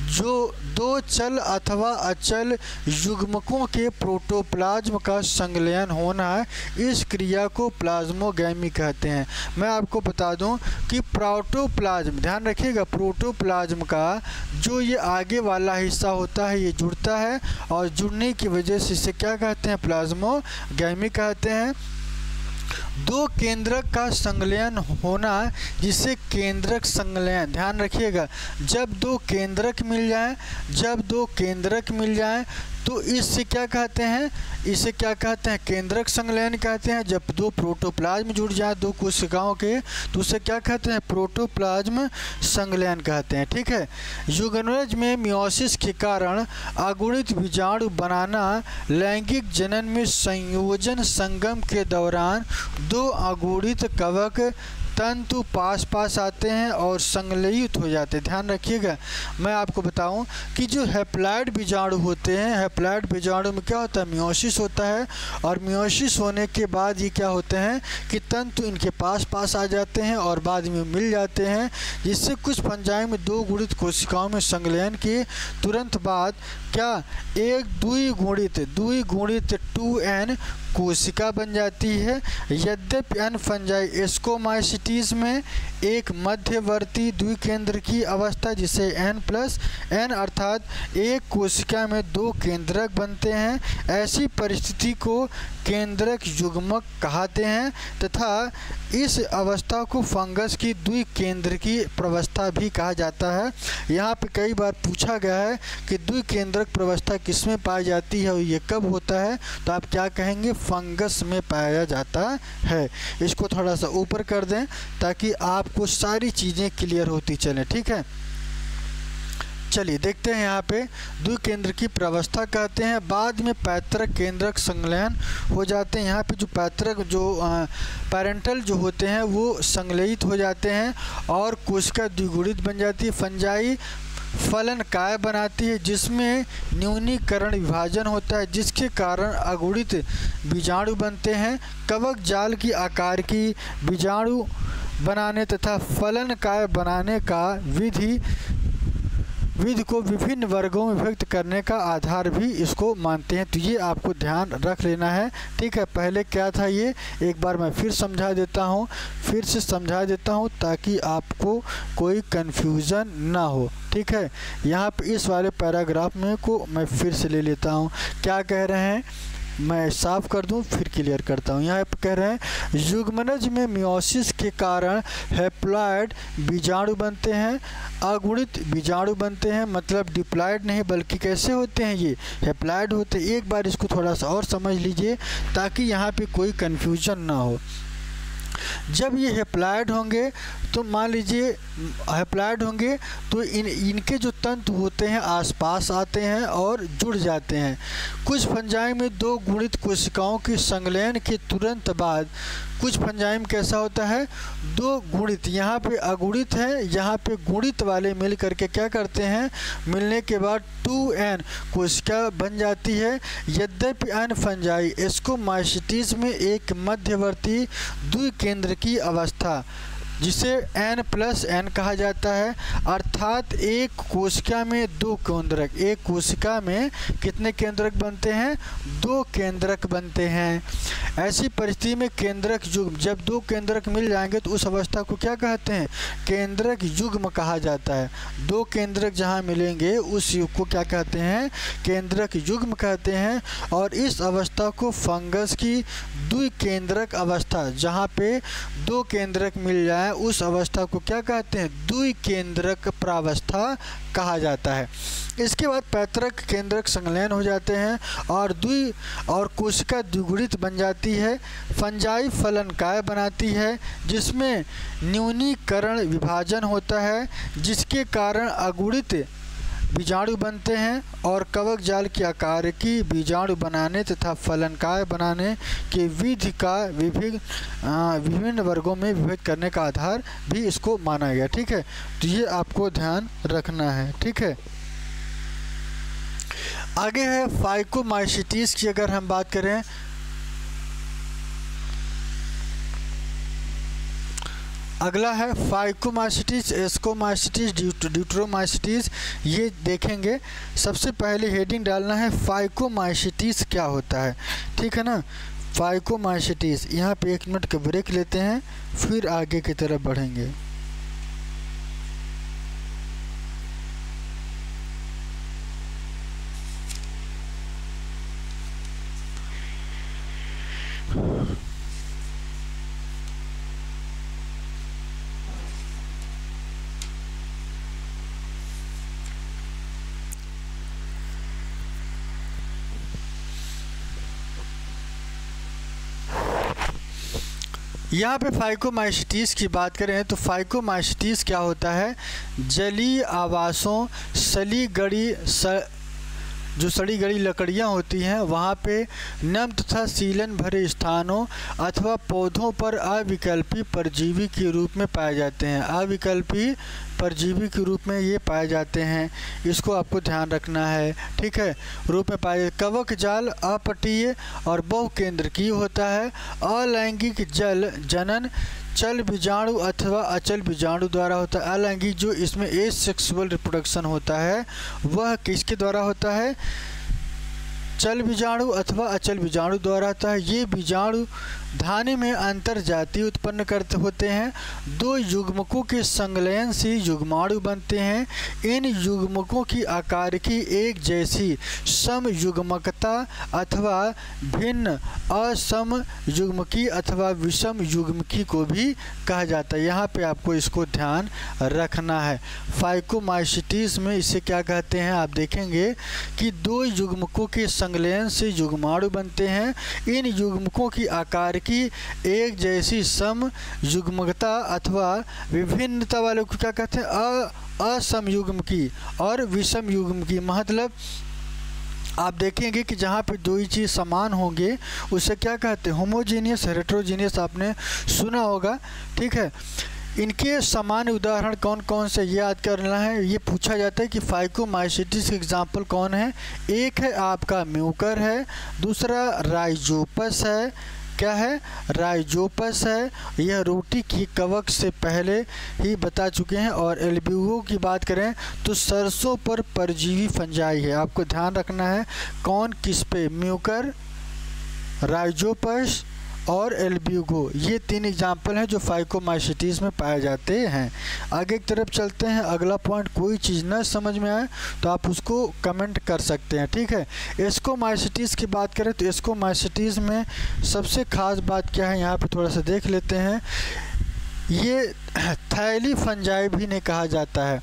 जो 2 चल अथवा अचल युग्मकों के प्रोटोप्लाज्म का संलयन होना है, इस क्रिया को प्लाज्मोगैमी कहते हैं। मैं आपको बता दूं कि प्रोटोप्लाज्म, ध्यान रखिएगा, प्रोटोप्लाज्म का जो ये आगे वाला हिस्सा होता है ये जुड़ता है और जुड़ने की वजह से इसे क्या कहते हैं, प्लाज्मोगैमी कहते हैं। 2 केंद्रक का संलयन होना जिसे केंद्रक संलयन, ध्यान रखिएगा जब 2 केंद्रक मिल जाएं तो इससे क्या कहते हैं, इसे क्या कहते हैं, केंद्रक संलयन कहते हैं। जब 2 प्रोटोप्लाज्म जुड़ जाए 2 कोशिकाओं के तो उसे क्या कहते हैं, प्रोटोप्लाज्म संलयन कहते हैं, ठीक है। युग्मनज में मियोसिस के कारण अगुणित बीजाणु बनाना, लैंगिक जनन में संयोजन संगम के दौरान 2 अगुणित कवक तंतु पास आते हैं और संलयित हो जाते हैं। ध्यान रखिएगा मैं आपको बताऊं कि जो हैप्लॉइड बीजाणु होते हैं, हैप्लॉइड बीजाणु में क्या होता है, मियोसिस होता है और मियोसिस होने के बाद ये क्या होते हैं कि तंतु इनके पास आ जाते हैं और बाद में मिल जाते हैं, जिससे कुछ फंजाई में 2 गुणित कोशिकाओं में संलयन के तुरंत बाद क्या एक द्विगुणित 2n कोशिका बन जाती है। यद्यपि n फंजाई एस्कोमाइसिटीज में एक मध्यवर्ती द्विकेंद्र की अवस्था जिसे n+n अर्थात एक कोशिका में 2 केंद्रक बनते हैं, ऐसी परिस्थिति को केंद्रक युग्मक कहते हैं तथा इस अवस्था को फंगस की द्विकेंद्र की प्रवस्था भी कहा जाता है। यहाँ पे कई बार पूछा गया है कि द्विकेंद्रक प्रवस्था किसमें पाई जाती है और ये कब होता है, तो आप क्या कहेंगे, फंगस में पाया जाता है। इसको थोड़ा सा ऊपर कर दें ताकि आपको सारी चीज़ें क्लियर होती चलें, ठीक है। चलिए देखते हैं यहाँ पे द्विकेंद्र की प्रवस्था कहते हैं, बाद में पैतृक केंद्रक संलयन हो जाते हैं। यहाँ पे जो पैतृक जो पेरेंटल जो होते हैं वो संलयित हो जाते हैं और कोशिका द्विगुणित बन जाती है। फंजाई फलनकाय बनाती है जिसमें न्यूनीकरण विभाजन होता है जिसके कारण अगुणित बीजाणु बनते हैं। कवक जाल की आकार की बीजाणु बनाने तथा फलनकाय बनाने का विधि विधि को विभिन्न वर्गों में व्यक्त करने का आधार भी इसको मानते हैं। तो ये आपको ध्यान रख लेना है, ठीक है। पहले क्या था ये एक बार मैं फिर समझा देता हूँ, फिर से समझा देता हूँ ताकि आपको कोई कन्फ्यूज़न ना हो, ठीक है। यहाँ पे इस वाले पैराग्राफ में को मैं फिर से ले लेता हूँ। क्या कह रहे हैं, मैं साफ कर दूं फिर क्लियर करता हूं। यहाँ पे कह रहे हैं युग्मनज में मियोसिस के कारण हैप्लॉइड बीजाणु बनते हैं, अगुणित बीजाणु बनते हैं। मतलब डिप्लॉइड नहीं बल्कि कैसे होते हैं, ये हैप्लॉइड होते हैं। एक बार इसको थोड़ा सा और समझ लीजिए ताकि यहाँ पे कोई कन्फ्यूजन ना हो। जब ये हैप्लॉइड होंगे तो मान लीजिए हैप्लॉइड होंगे तो इनके जो तंतु होते हैं आसपास आते हैं और जुड़ जाते हैं। कुछ फंजाई में दो गुणित कोशिकाओं के संलयन के तुरंत बाद कुछ फंजाइम कैसा होता है, दो गुणित, यहाँ पे अगुणित है, यहाँ पे गुणित वाले मिल करके क्या करते हैं, मिलने के बाद 2n कोशिका बन जाती है। यद्यपि अन्य फंजाई एस्कोमाइसिटीज में एक मध्यवर्ती द्विकेंद्र की अवस्था जिसे n+n कहा जाता है, अर्थात एक कोशिका में दो केंद्रक, एक कोशिका में कितने केंद्रक बनते हैं, दो केंद्रक बनते हैं। ऐसी परिस्थिति में केंद्रक युग्म, जब दो केंद्रक मिल जाएंगे तो उस अवस्था को क्या कहते हैं, केंद्रक युग्म कहा जाता है। दो केंद्रक जहाँ मिलेंगे उस युग को क्या कहते हैं, केंद्रक युग्म कहते हैं। और इस अवस्था को फंगस की द्विकेंद्रक अवस्था, जहाँ पे दो केंद्रक मिल जाए उस अवस्था को क्या कहते हैं, द्विकेंद्रक प्रावस्था कहा जाता है। इसके बाद पैतृक केंद्रक संलयन हो जाते हैं और कोशिका द्विगुणित बन जाती है। फंजाई फलनकाय बनाती है जिसमें न्यूनीकरण विभाजन होता है, जिसके कारण अगुणित बीजाणु बनते हैं और कवक जाल के आकार की बीजाणु बनाने तथा फलनकाय बनाने के विधि का विभिन्न वर्गों में विभक्त करने का आधार भी इसको माना गया, ठीक है। तो ये आपको ध्यान रखना है, ठीक है। आगे है फाइकोमाइसिटीज की अगर हम बात करें, अगला है फाइकोमाइसिटीज, एस्कोमाइसिटीज, ड्यूटेरोमाइसिटीज, ये देखेंगे। सबसे पहले हेडिंग डालना है फाइकोमाइसिटीज क्या होता है, ठीक है ना। फाइकोमाइसिटीज, यहाँ पे 1 मिनट का ब्रेक लेते हैं फिर आगे की तरफ बढ़ेंगे। यहाँ पे फाइकोमाइसिटीज की बात करें तो फाइकोमाइसिटीज क्या होता है, जलीय आवासों, जो सड़ी गड़ी लकड़ियाँ होती हैं वहाँ पे नम तथा सीलन भरे स्थानों अथवा पौधों पर अविकल्पी परजीवी के रूप में पाए जाते हैं। अविकल्पी परजीवी के रूप में ये पाए जाते हैं, इसको आपको ध्यान रखना है, ठीक है। रूप में पाए कवक जाल अपटीय और बहुकेंद्रकीय होता है। अलैंगिक जनन चल बीजाणु अथवा अचल बीजाणु द्वारा होता है। अलैंगिक जो इसमें एसेक्सुअल रिप्रोडक्शन होता है वह किसके द्वारा होता है, चल बीजाणु अथवा अचल बीजाणु द्वारा होता है। ये बीजाणु धानी में अंतर जाति उत्पन्न करते होते हैं। दो युग्मकों के संलयन से युग्माणु बनते हैं। इन युग्मकों की आकार की एक जैसी समयुग्मकता अथवा भिन्न असम युग्मकी अथवा विषम युग्मकी को भी कहा जाता है। यहाँ पे आपको इसको ध्यान रखना है। फाइकोमाइसिटीज में इसे क्या कहते हैं, आप देखेंगे कि दो युग्मकों के संलयन से युग्माणु बनते हैं। इन युग्मकों की आकार की एक जैसी सम युग्मकता अथवा विभिन्नता वालों को क्या कहते हैं, असम युग्म की और विषम युग्म की। मतलब आप देखेंगे कि जहाँ पे दो ही चीज़ समान होंगे उसे क्या कहते हैं, होमोजीनियस, हेटेरोजीनियस आपने सुना होगा, ठीक है। इनके सामान्य उदाहरण कौन कौन से याद करना है, ये पूछा जाता है कि फाइकोमाइसिटीज के एग्जाम्पल कौन है। एक है आपका म्यूकर है, दूसरा राइजोपस है, क्या है, राइजोपस है। यह रोटी की कवक से पहले ही बता चुके हैं। और एल्ब्यूगो की बात करें तो सरसों पर परजीवी फंजाई है। आपको ध्यान रखना है कौन किस पे, म्यूकर, राइजोपस और एल्ब्यूगो, ये 3 एग्जाम्पल हैं जो फाइकोमाइसिटीज़ में पाए जाते हैं। आगे की तरफ चलते हैं। अगला पॉइंट, कोई चीज़ न समझ में आए तो आप उसको कमेंट कर सकते हैं, ठीक है। एस्कोमाइसिटीज़ की बात करें तो एस्कोमाइसिटीज़ में सबसे खास बात क्या है, यहाँ पे थोड़ा सा देख लेते हैं। ये थैली फंजाई भी नहीं कहा जाता है।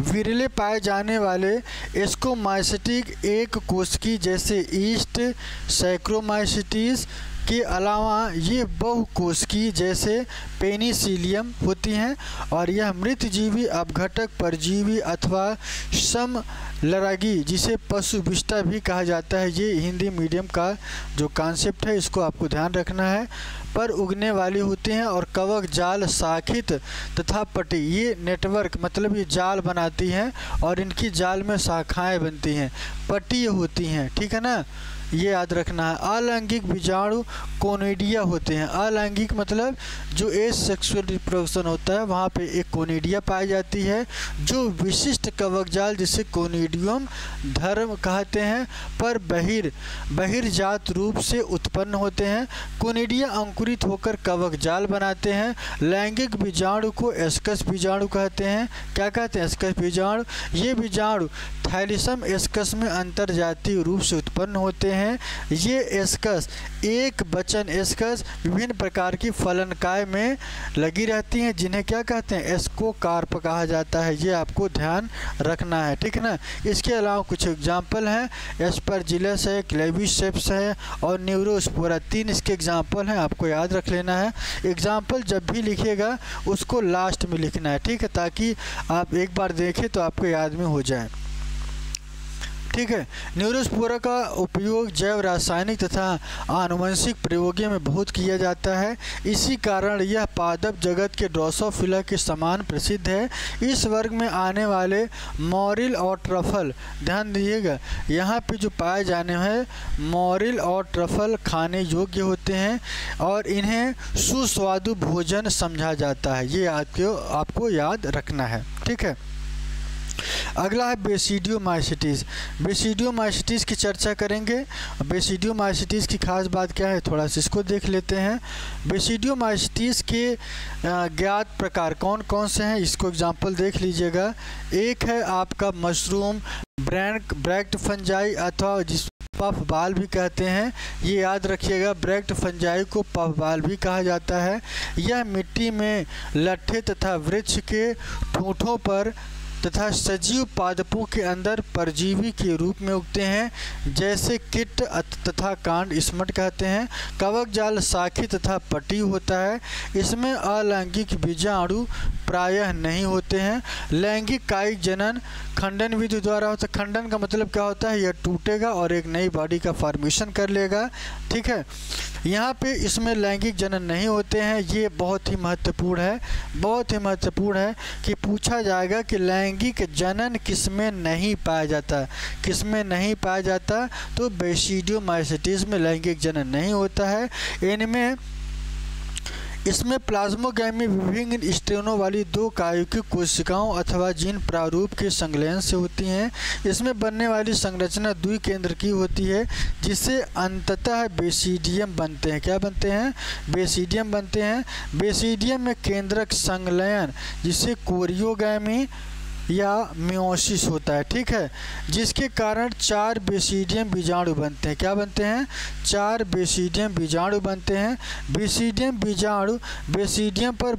विरले पाए जाने वाले एस्कोमाइसिटिक एक कोशिकी जैसे ईस्ट, सैक्रोमाइसिटीज़ के अलावा ये बहुकोशिकीय जैसे पेनिसिलियम होती हैं। और यह मृतजीवी अपघटक परजीवी अथवा समलरागी जिसे पशु विष्टा भी कहा जाता है, ये हिंदी मीडियम का जो कॉन्सेप्ट है इसको आपको ध्यान रखना है, पर उगने वाली होती हैं। और कवक जाल शाखित तथा पटी, ये नेटवर्क मतलब ये जाल बनाती हैं और इनकी जाल में शाखाएं बनती हैं, पटी होती हैं, ठीक है ना, ये याद रखना है। अलैंगिक बीजाणु कोनिडिया होते हैं। अलैंगिक मतलब जो एसेक्सुअल रिप्रोडक्शन होता है वहाँ पे एक कोनिडिया पाई जाती है जो विशिष्ट कवक जाल जिसे कोनिडियम धर्म कहते हैं पर बहिर्जात रूप से उत्पन्न होते हैं। कोनिडिया अंकुरित होकर कवक जाल बनाते हैं। लैंगिक बीजाणु को एस्कस बीजाणु कहते हैं। क्या कहते हैं, एस्कस बीजाणु। ये बीजाणु थैलिसम एस्कस में अंतर्जातीय रूप से उत्पन्न होते हैं। ये एस्कस एक बचन एस्कस विभिन्न प्रकार की फलनकाय में लगी रहती हैं जिन्हें क्या कहते हैं, एस्कोकार्प कहा जाता है। ये आपको ध्यान रखना है, ठीक है ना। इसके अलावा कुछ एग्जाम्पल हैं, एस्परजिलस है, क्लेविसेप्स है और न्यूरोस्पोरा, 3 इसके एग्जाम्पल हैं, आपको याद रख लेना है। एग्जाम्पल जब भी लिखिएगा उसको लास्ट में लिखना है, ठीक है, ताकि आप एक बार देखें तो आपको याद में हो जाए, ठीक है। न्यूरोस्पोरा का उपयोग जैव रासायनिक तथा आनुवंशिक प्रयोगों में बहुत किया जाता है। इसी कारण यह पादप जगत के ड्रोसोफिला के समान प्रसिद्ध है। इस वर्ग में आने वाले मॉरिल और ट्रफल, ध्यान दीजिएगा यहाँ पे जो पाए जाने हैं मॉरिल और ट्रफल खाने योग्य होते हैं और इन्हें सुस्वादु भोजन समझा जाता है। ये आपको याद रखना है, ठीक है। अगला है बेसिडियोमाइसिटीज़। बेसिडियोमाइसिटीज़ की चर्चा करेंगे। बेसिडियोमाइसिटीज़ की खास बात क्या है, थोड़ा सा इसको देख लेते हैं। बेसिडियोमाइसिटीज़ के ज्ञात प्रकार कौन कौन से हैं, इसको एग्जांपल देख लीजिएगा। एक है आपका मशरूम ब्रैक्ट फंजाई अथवा जिस पफ बाल भी कहते हैं, ये याद रखिएगा। ब्रैक्ट फंजाई को पफ बाल भी कहा जाता है। यह मिट्टी में लट्ठे तथा वृक्ष के ठूंठों पर तथा सजीव पादपों के अंदर परजीवी के रूप में उगते हैं जैसे कीट तथा कांड स्मट कहते हैं। कवक जाल शाखी तथा पटी होता है। इसमें अलैंगिक बीजाणु प्रायः नहीं होते हैं। लैंगिक कायिक जनन खंडन विधि द्वारा होता है। खंडन का मतलब क्या होता है, यह टूटेगा और एक नई बॉडी का फॉर्मेशन कर लेगा, ठीक है। यहाँ पे इसमें लैंगिक जनन नहीं होते हैं। ये बहुत ही महत्वपूर्ण है, बहुत ही महत्वपूर्ण है कि पूछा जाएगा कि लैंगिक जनन किसमें नहीं पाया जाता, किसमें नहीं पाया जाता, तो बेसिडियोमाइसिटीज़ में लैंगिक जनन नहीं होता है। इसमें प्लाज्मोगैमी विभिन्न स्टेनों वाली 2 कायुकी कोशिकाओं अथवा जीन प्रारूप के संलयन से होती हैं। इसमें बनने वाली संरचना द्विकेंद्र की होती है जिससे अंततः बेसिडियम बनते हैं। क्या बनते हैं, बेसिडियम बनते हैं। बेसिडियम में केंद्रक संलयन जिसे कोरियोगैमी या मियोसिस होता है, ठीक है, जिसके कारण 4 बेसिडियम बीजाणु बनते हैं। क्या बनते हैं, 4 बेसिडियम बीजाणु बनते हैं। बेसिडियम बीजाणु बेसिडियम पर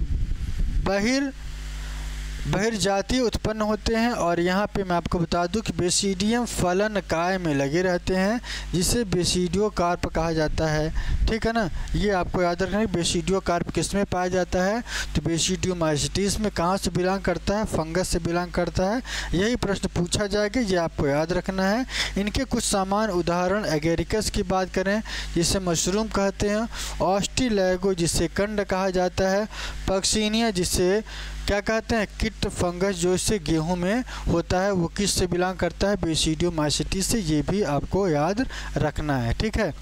बहिर्जातीय उत्पन्न होते हैं और यहाँ पे मैं आपको बता दूं कि बेसिडियम फलन काय में लगे रहते हैं जिसे बेसिडियोकार्प कहा जाता है, ठीक है ना। ये आपको याद रखना है। बेसिडियोकार्प किस में पाया जाता है, तो बेसिडियोमाइसिटीज़ में कहाँ से बिलोंग करता है, फंगस से बिलोंग करता है। यही प्रश्न पूछा जाएगा, ये आपको याद रखना है। इनके कुछ सामान्य उदाहरण एगेरिकस की बात करें जिसे मशरूम कहते हैं, ऑस्ट्रीलैगो जिसे कंड कहा जाता है, पक्सिनिया जिसे क्या कहते हैं, कीट फंगस जो इससे गेहूं में होता है, वो किस से बिलोंग करता है, बेसिडियोमाइसिटीज़ से। ये भी आपको याद रखना है, ठीक है।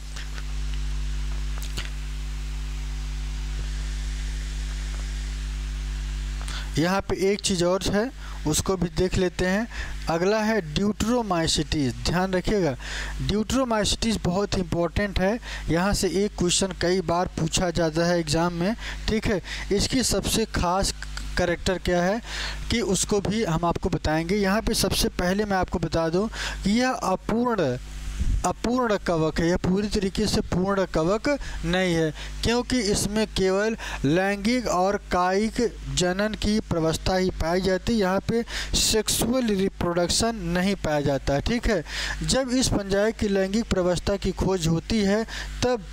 यहाँ पे एक चीज़ और है, उसको भी देख लेते हैं। अगला है ड्यूटरोमाइसिटीज़। ध्यान रखिएगा, ड्यूटरोमाइसिटीज़ बहुत इंपॉर्टेंट है। यहाँ से एक क्वेश्चन कई बार पूछा जाता है एग्ज़ाम में, ठीक है। इसकी सबसे खास कैरेक्टर क्या है कि उसको भी हम आपको बताएंगे। यहाँ पे सबसे पहले मैं आपको बता दूँ कि यह अपूर्ण कवक है, यह पूरी तरीके से पूर्ण कवक नहीं है, क्योंकि इसमें केवल लैंगिक और कायिक जनन की प्रवस्था ही पाई जाती है। यहाँ पे सेक्सुअल रिप्रोडक्शन नहीं पाया जाता है, ठीक है। जब इस फंजाई की लैंगिक प्रवस्था की खोज होती है तब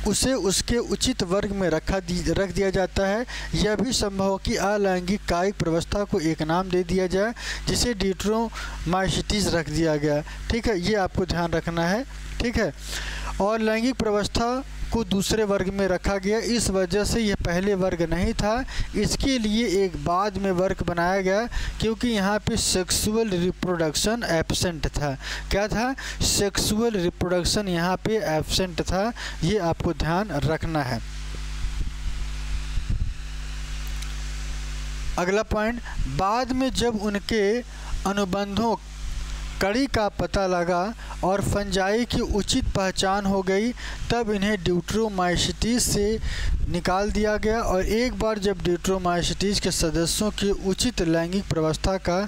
उसे उसके उचित वर्ग में रख दिया जाता है। यह भी संभव हो कि अलैंगिक कायिक प्रवस्था को एक नाम दे दिया जाए, जिसे ड्यूटरोमाइसिटीज़ रख दिया गया, ठीक है। ये आपको ध्यान रखना है, ठीक है। और लैंगिक प्रवस्था को दूसरे वर्ग में रखा गया, इस वजह से यह पहले वर्ग नहीं था, इसके लिए एक बाद में वर्ग बनाया गया, क्योंकि यहाँ पे सेक्सुअल रिप्रोडक्शन एब्सेंट था। क्या था? सेक्सुअल रिप्रोडक्शन यहाँ पे एब्सेंट था। ये आपको ध्यान रखना है। अगला पॉइंट, बाद में जब उनके अनुबंधों कड़ी का पता लगा और फंजाई की उचित पहचान हो गई, तब इन्हें ड्यूटरोमाइसिटीज़ से निकाल दिया गया। और एक बार जब ड्यूटरोमाइसिटीज़ के सदस्यों की उचित लैंगिक प्रवस्था का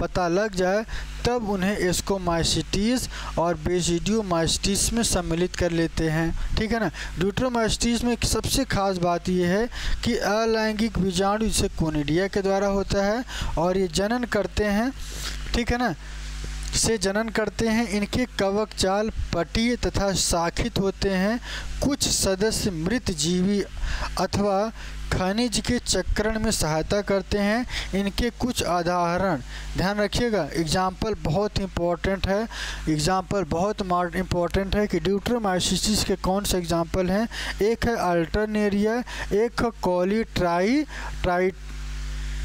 पता लग जाए, तब उन्हें एस्कोमाइसिटीज़ और बेसिडियोमाइसिटीज़ में सम्मिलित कर लेते हैं, ठीक है ना। ड्यूटरोमाइसिटीज़ में सबसे खास बात यह है कि अलैंगिक बीजाणु जिसे कोनिडिया के द्वारा होता है और ये जनन करते हैं, ठीक है ना, से जनन करते हैं। इनके कवक जाल पटीय तथा शाखित होते हैं। कुछ सदस्य मृत जीवी अथवा खनिज के चक्रण में सहायता करते हैं। इनके कुछ उदाहरण ध्यान रखिएगा, एग्जाम्पल बहुत इंपॉर्टेंट है, एग्जाम्पल बहुत इंपॉर्टेंट है कि ड्यूटरोमाइसिटीज़ के कौन से एग्जाम्पल हैं। एक है अल्टरनेरिया, एक है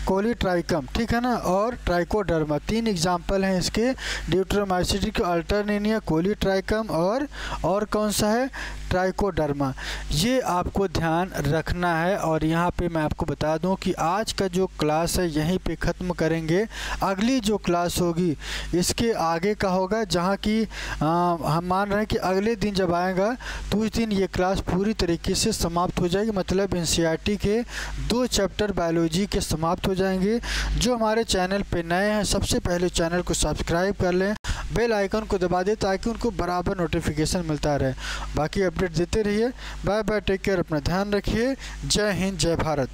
कोलीट्राइकम, ठीक है ना, और ट्राइकोडर्मा। 3 एग्जाम्पल हैं इसके ड्यूटरोमाइसिटी के, अल्टरनेरिया, कोलीट्राइकम और कौन सा है? ट्राइकोडर्मा। ये आपको ध्यान रखना है। और यहाँ पे मैं आपको बता दूँ कि आज का जो क्लास है यहीं पे ख़त्म करेंगे। अगली जो क्लास होगी इसके आगे का होगा, जहाँ की हम मान रहे हैं कि अगले दिन जब आएगा तो उस दिन ये क्लास पूरी तरीके से समाप्त हो जाएगी। मतलब एनसीईआरटी के 2 चैप्टर बायोलॉजी के समाप्त हो जाएंगे। जो हमारे चैनल पे नए हैं, सबसे पहले चैनल को सब्सक्राइब कर लें, बेल आइकन को दबा दें ताकि उनको बराबर नोटिफिकेशन मिलता रहे। बाकी अपडेट देते रहिए। बाय बाय, टेक केयर, अपना ध्यान रखिए। जय हिंद, जय भारत।